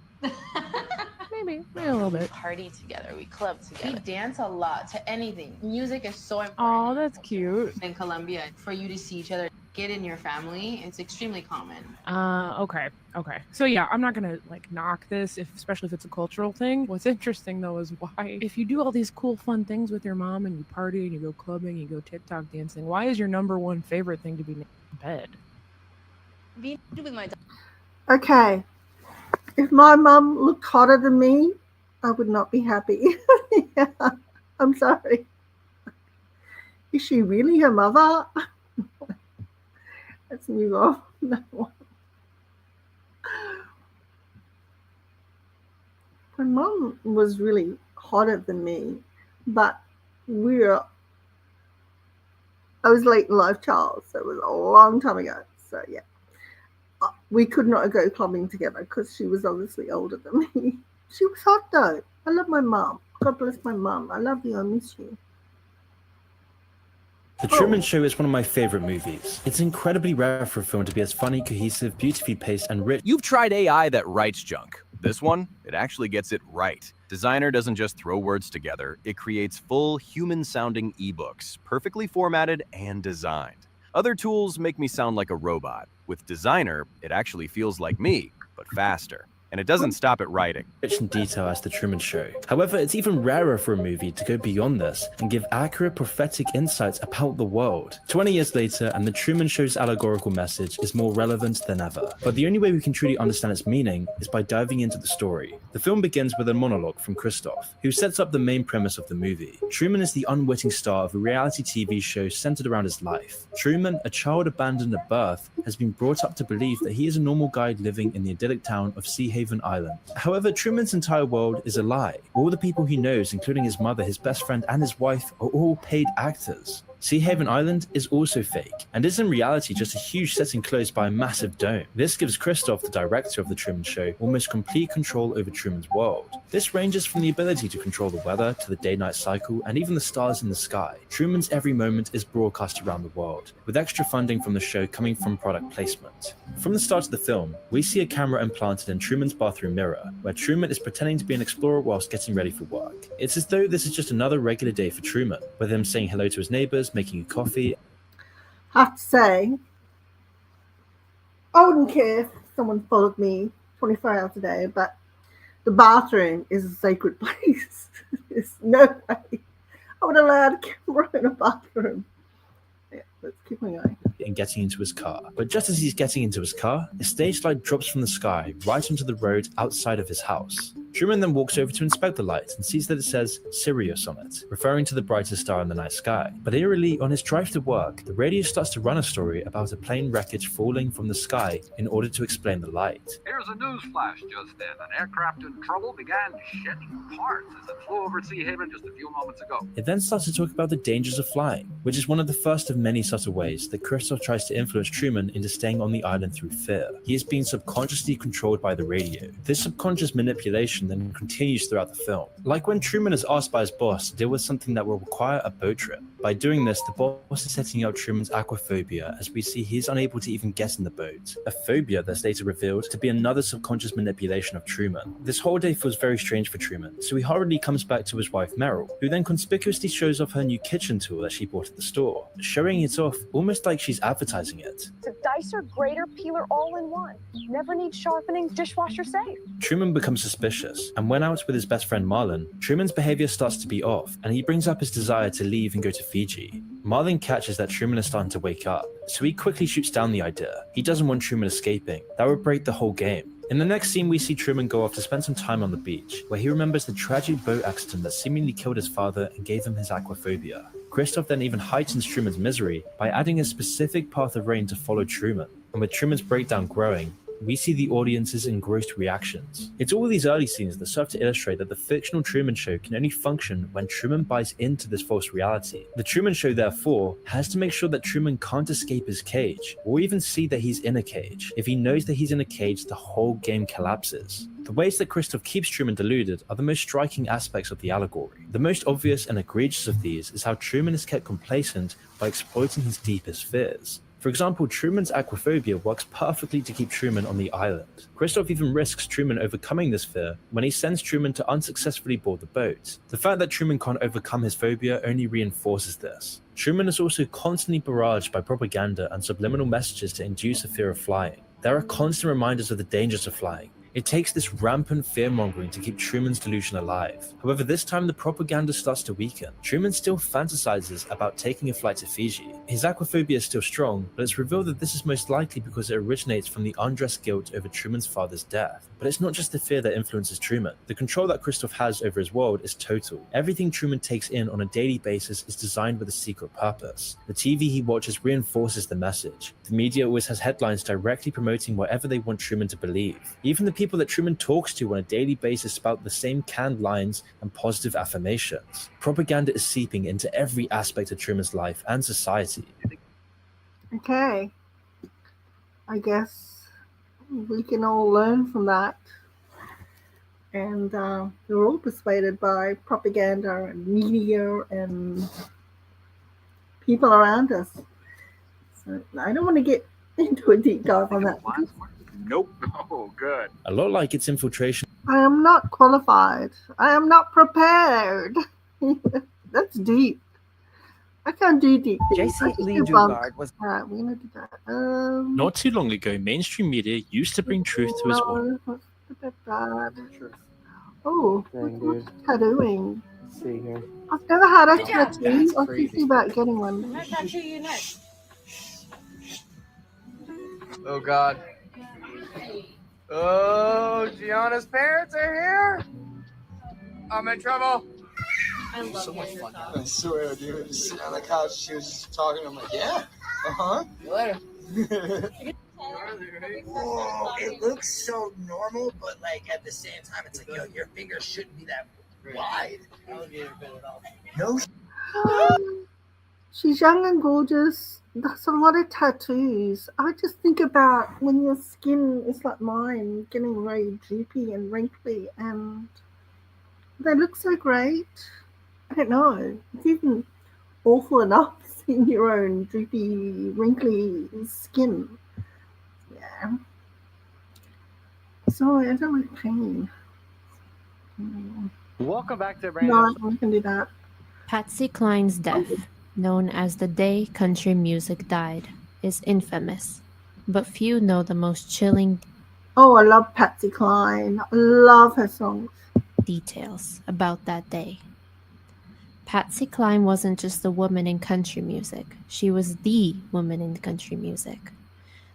Maybe a little bit. We party together, we club together. We dance a lot to anything. Music is so important. Oh, that's cute. In Colombia, for you to see each other, get in your family, it's extremely common. Okay. So yeah, I'm not gonna knock this, especially if it's a cultural thing. What's interesting though is why, if you do all these cool, fun things with your mom and you party and you go clubbing, you go TikTok dancing, why is your number one favorite thing to be in bed? Being with my daughter. Okay. If my mum looked hotter than me, I would not be happy. Yeah, I'm sorry. Is she really her mother? Let's move on. No. My mum was really hotter than me, but I was late in life, child, so it was a long time ago. So yeah. We could not go clubbing together because she was obviously older than me. She was hot though. I love my mom. God bless my mom. I love you. I miss you. The Truman Show is one of my favorite movies. It's incredibly rare for a film to be as funny, cohesive, beautifully paced, and rich. You've tried AI that writes junk. This one, it actually gets it right. Designer doesn't just throw words together, it creates full, human-sounding ebooks, perfectly formatted and designed. Other tools make me sound like a robot, With Designer, it actually feels like me, but faster. And it doesn't stop at writing. Rich in detail as The Truman Show. However, it's even rarer for a movie to go beyond this and give accurate prophetic insights about the world. 20 years later, and The Truman Show's allegorical message is more relevant than ever. But the only way we can truly understand its meaning is by diving into the story. The film begins with a monologue from Christoph, who sets up the main premise of the movie. Truman is the unwitting star of a reality TV show centered around his life. Truman, a child abandoned at birth, has been brought up to believe that he is a normal guy living in the idyllic town of Sea Haven Island. However, Truman's entire world is a lie. All the people he knows, including his mother, his best friend, and his wife, are all paid actors. Sea Haven Island is also fake, and is in reality just a huge set enclosed by a massive dome. This gives Christoph, the director of The Truman Show, almost complete control over Truman's world. This ranges from the ability to control the weather, to the day-night cycle, and even the stars in the sky. Truman's every moment is broadcast around the world, with extra funding from the show coming from product placement. From the start of the film, we see a camera implanted in Truman's bathroom mirror, where Truman is pretending to be an explorer whilst getting ready for work. It's as though this is just another regular day for Truman, with him saying hello to his neighbors, making a coffee. Have to say, I wouldn't care if someone followed me 24 hours a day, but the bathroom is a sacred place. There's no way I would allow a camera in a bathroom. Yeah, let's keep on going. And getting into his car. But just as he's getting into his car, a stage light drops from the sky right onto the road outside of his house. Truman then walks over to inspect the light and sees that it says Sirius on it, referring to the brightest star in the night sky. But eerily, on his drive to work, the radio starts to run a story about a plane wreckage falling from the sky in order to explain the light. Here's a news flash just then. An aircraft in trouble began shedding parts as it flew over Sea Haven just a few moments ago. It then starts to talk about the dangers of flying, which is one of the first of many subtle ways that Christoph tries to influence Truman into staying on the island through fear. He is being subconsciously controlled by the radio. This subconscious manipulation then continues throughout the film. Like when Truman is asked by his boss to deal with something that will require a boat trip. By doing this, the boss is setting up Truman's aquaphobia, as we see he is unable to even get in the boat. A phobia that's later revealed to be another subconscious manipulation of Truman. This whole day feels very strange for Truman, so he hurriedly comes back to his wife Meryl, who then conspicuously shows off her new kitchen tool that she bought at the store, showing it off almost like she's advertising it. It's a dicer, grater, peeler all in one. Never need sharpening, dishwasher safe. Truman becomes suspicious, and when out with his best friend Marlon, Truman's behavior starts to be off, and he brings up his desire to leave and go to Fiji. Marlon catches that Truman is starting to wake up, so he quickly shoots down the idea. He doesn't want Truman escaping. That would break the whole game. In the next scene, we see Truman go off to spend some time on the beach, where he remembers the tragic boat accident that seemingly killed his father and gave him his aquaphobia. Christoph then even heightens Truman's misery by adding a specific path of rain to follow Truman, and with Truman's breakdown growing, we see the audience's engrossed reactions. It's all these early scenes that serve to illustrate that the fictional Truman Show can only function when Truman buys into this false reality. The Truman Show, therefore, has to make sure that Truman can't escape his cage, or even see that he's in a cage. If he knows that he's in a cage, the whole game collapses. The ways that Christoph keeps Truman deluded are the most striking aspects of the allegory. The most obvious and egregious of these is how Truman is kept complacent by exploiting his deepest fears. For example, Truman's aquaphobia works perfectly to keep Truman on the island. Christoph even risks Truman overcoming this fear when he sends Truman to unsuccessfully board the boat. The fact that Truman can't overcome his phobia only reinforces this. Truman is also constantly barraged by propaganda and subliminal messages to induce a fear of flying. There are constant reminders of the dangers of flying. It takes this rampant fear-mongering to keep Truman's delusion alive. However, this time the propaganda starts to weaken. Truman still fantasizes about taking a flight to Fiji. His aquaphobia is still strong, but it's revealed that this is most likely because it originates from the undressed guilt over Truman's father's death. But it's not just the fear that influences Truman. The control that Christoph has over his world is total. Everything Truman takes in on a daily basis is designed with a secret purpose. The TV he watches reinforces the message. The media always has headlines directly promoting whatever they want Truman to believe. Even the people that Truman talks to on a daily basis spout the same canned lines and positive affirmations. Propaganda is seeping into every aspect of Truman's life and society. Okay. I guess we can all learn from that. And we're all persuaded by propaganda and media and people around us. So I don't want to get into a deep dive on that. Nope. Oh, good. A lot like its infiltration. I am not qualified. I am not prepared. That's deep. I can't do this. JC Lee Bunk. Dugard was. Alright, we're gonna do that. Not too long ago, mainstream media used to bring truth to his work. No, oh, what's tattooing? See here. I've never had a Good job. tattoo. That's I was crazy. thinking about getting one. I tattoo you next. Oh God. Oh, Gianna's parents are here. I'm in trouble. I love so much fun. I swear, dude. Just sitting on the couch, she was just talking. I'm like, yeah, See you later. Whoa, it looks so normal, but like at the same time, it's like, yo, your fingers shouldn't be that wide. No. She's young and gorgeous. That's a lot of tattoos. I just think about when your skin is like mine, getting very droopy and wrinkly, and they look so great. I don't know. It's even awful enough seeing your own droopy, wrinkly skin. Yeah. Sorry, I don't like pain. Welcome back to No, Brandon. I can do that. Patsy Cline's death, known as the day country music died, is infamous, but few know the most chilling Oh, I love Patsy Cline. I love her songs. details about that day. Patsy Cline wasn't just a woman in country music, she was the woman in country music.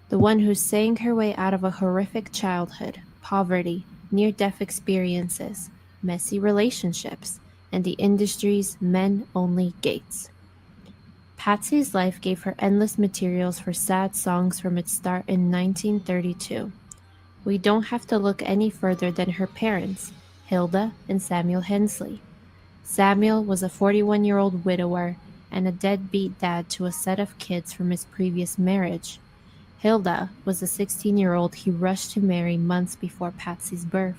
The one who sang her way out of a horrific childhood, poverty, near-death experiences, messy relationships, and the industry's men-only gates. Patsy's life gave her endless materials for sad songs from its start in 1932. We don't have to look any further than her parents, Hilda and Samuel Hensley. Samuel was a 41-year-old widower and a deadbeat dad to a set of kids from his previous marriage. Hilda was a 16-year-old he rushed to marry months before Patsy's birth.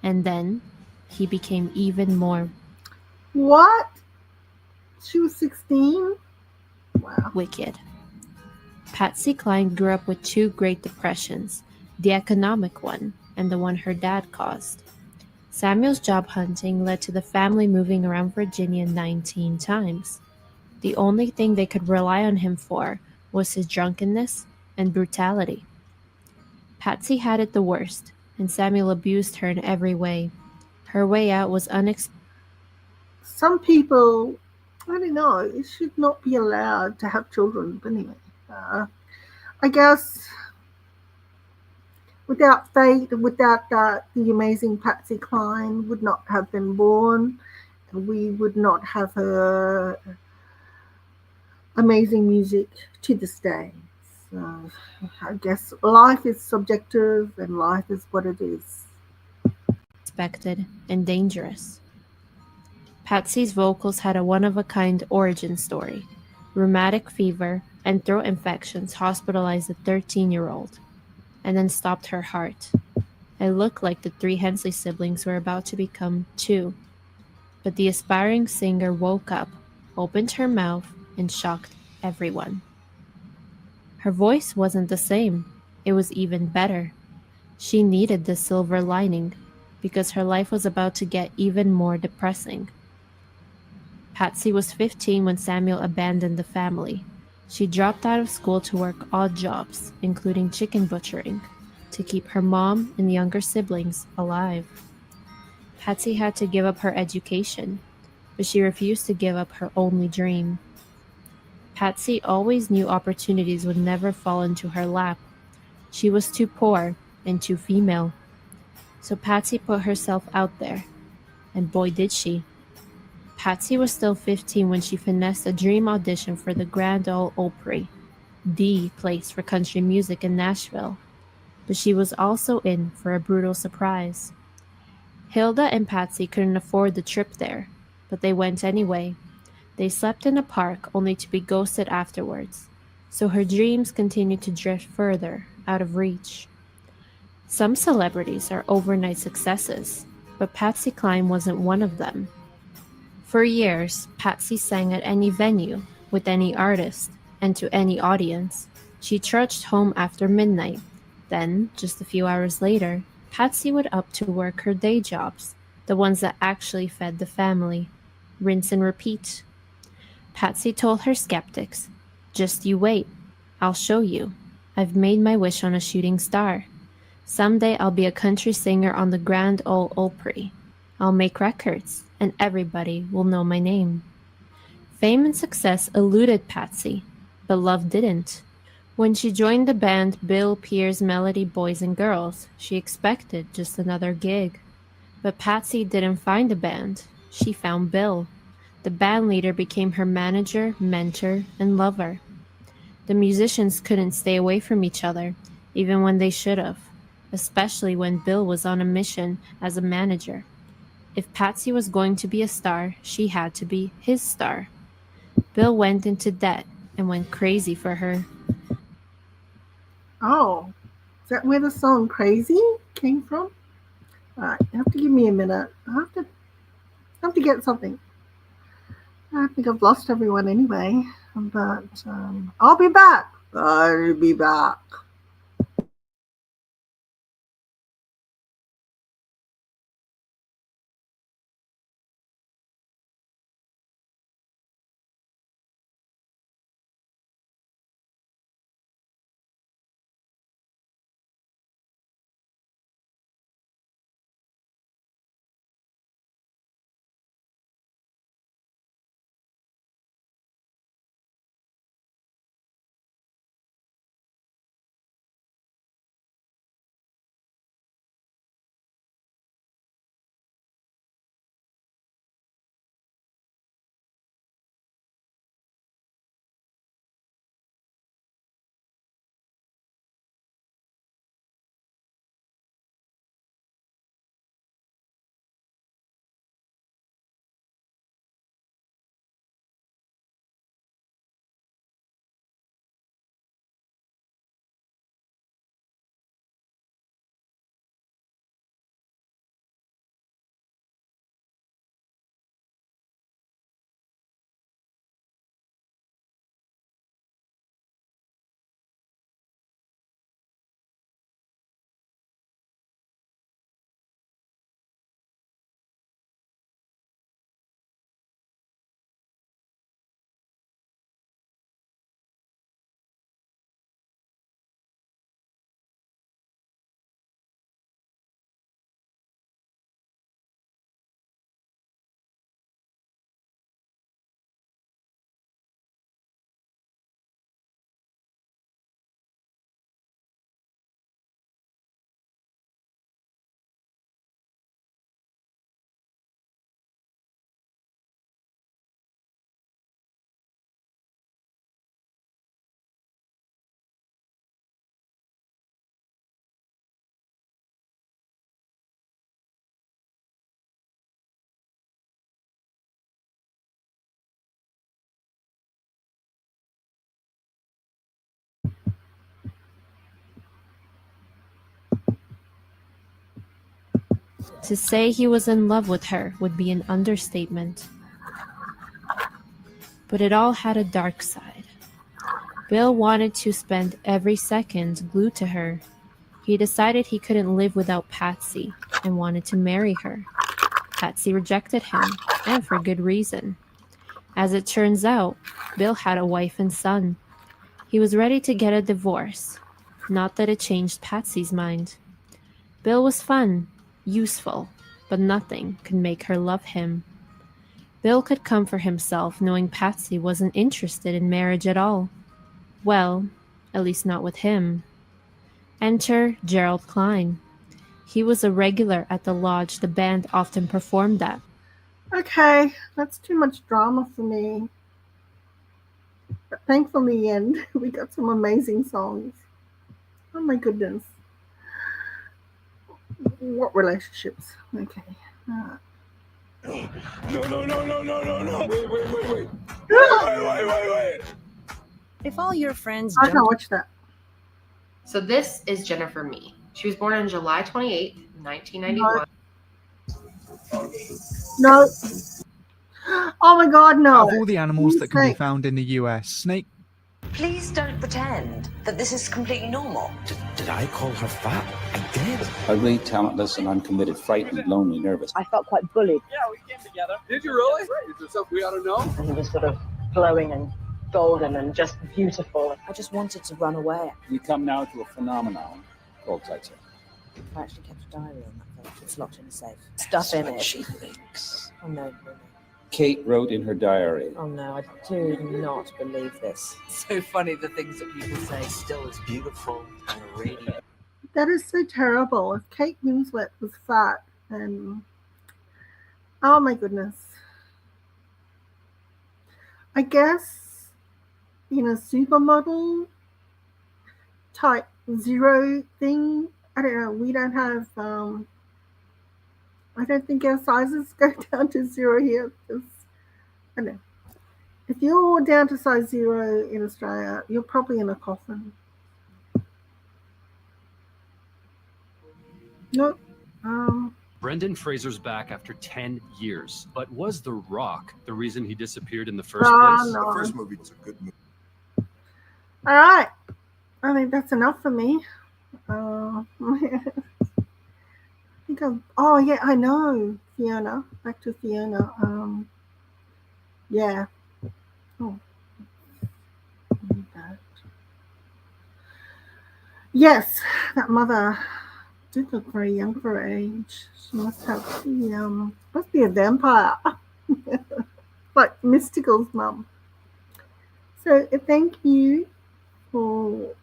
And then, he became even more What? She was 16? Wow. wicked. Patsy Cline grew up with two Great Depressions, the economic one and the one her dad caused. Samuel's job hunting led to the family moving around Virginia 19 times. The only thing they could rely on him for was his drunkenness and brutality. Patsy had it the worst, and Samuel abused her in every way. Her way out was unexpected. Some people, I don't know, should not be allowed to have children. But anyway, I guess without fate, without that, the amazing Patsy Cline would not have been born. And we would not have her amazing music to this day. So I guess life is subjective and life is what it is. And dangerous. Patsy's vocals had a one-of-a-kind origin story. Rheumatic fever and throat infections hospitalized the 13-year-old, and then stopped her heart. It looked like the three Hensley siblings were about to become two. But the aspiring singer woke up, opened her mouth, and shocked everyone. Her voice wasn't the same. It was even better. She needed the silver lining, because her life was about to get even more depressing. Patsy was 15 when Samuel abandoned the family. She dropped out of school to work odd jobs, including chicken butchering, to keep her mom and younger siblings alive. Patsy had to give up her education, but she refused to give up her only dream. Patsy always knew opportunities would never fall into her lap. She was too poor and too female. So Patsy put herself out there, and boy did she. Patsy was still 15 when she finessed a dream audition for the Grand Ole Opry, the place for country music in Nashville. But she was also in for a brutal surprise. Hilda and Patsy couldn't afford the trip there, but they went anyway. They slept in a park only to be ghosted afterwards, so her dreams continued to drift further out of reach. Some celebrities are overnight successes, but Patsy Cline wasn't one of them. For years, Patsy sang at any venue, with any artist, and to any audience. She trudged home after midnight. Then, just a few hours later, Patsy would up to work her day jobs, the ones that actually fed the family. Rinse and repeat. Patsy told her skeptics, "Just you wait. I'll show you. I've made my wish on a shooting star. Someday I'll be a country singer on the Grand Ole Opry. I'll make records, and everybody will know my name." Fame and success eluded Patsy, but love didn't. When she joined the band Bill Pierce Melody Boys and Girls, she expected just another gig. But Patsy didn't find a band. She found Bill. The band leader became her manager, mentor, and lover. The musicians couldn't stay away from each other, even when they should have, especially when Bill was on a mission as a manager. If Patsy was going to be a star, she had to be his star. Bill went into debt and went crazy for her. Oh, is that where the song Crazy came from? Alright, you have to give me a minute. I have to get something. I think I've lost everyone anyway, but I'll be back. I'll be back. To say he was in love with her would be an understatement. But it all had a dark side. Bill wanted to spend every second glued to her. He decided he couldn't live without Patsy and wanted to marry her. Patsy rejected him, and for good reason. As it turns out, Bill had a wife and son. He was ready to get a divorce. Not that it changed Patsy's mind. Bill was fun, useful, but nothing could make her love him. Bill could come for himself knowing Patsy wasn't interested in marriage at all. Well, at least not with him. Enter Gerald Klein. He was a regular at the lodge the band often performed at. Okay, that's too much drama for me. But thankfully, in the end, we got some amazing songs. Oh my goodness. What relationships? Okay. No. Wait. Wait. If all your friends I can't watch that. So this is Jennifer Mee. She was born on July 28, 1991. No. Oh my God, no. Out of all the animals that can be found in the US, snake. Please don't pretend that this is completely normal. Did I call her fat? I did. Ugly, talentless, and uncommitted, frightened, lonely, nervous. I felt quite bullied. Yeah, we came together. Did you really? Is there something we ought to know? And he was sort of glowing and golden and just beautiful. I just wanted to run away. You come now to a phenomenon called Titanic. I actually kept a diary on that page. It's locked in a safe. Stuff in it. She thinks. Oh no. Kate wrote in her diary. Oh no, I do not believe this. It's so funny the things that people say. Still is beautiful and radiant. That is so terrible. If Kate Winslet was fat, and oh my goodness. I guess in a supermodel type zero thing, I don't know, we don't have I don't think our sizes go down to zero here. I don't know. If you're down to size 0 in Australia, you're probably in a coffin. No. Brendan Fraser's back after 10 years. But was The Rock the reason he disappeared in the first place? No. The first movie was a good movie. All right. I think that's enough for me. I think oh yeah, I know. Fiona. Back to Fiona. Yeah. Oh. Yes, that mother did look very young for her age. She must be a vampire. Like Mystical's mum. So thank you for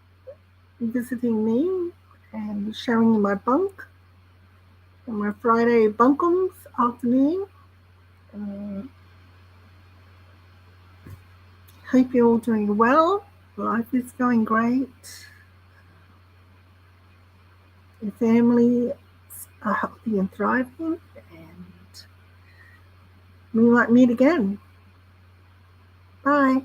visiting me and sharing my bunk on my Friday bunkums afternoon. Hope you're all doing well. Life is going great. Your family are healthy and thriving, and we might meet again. Bye.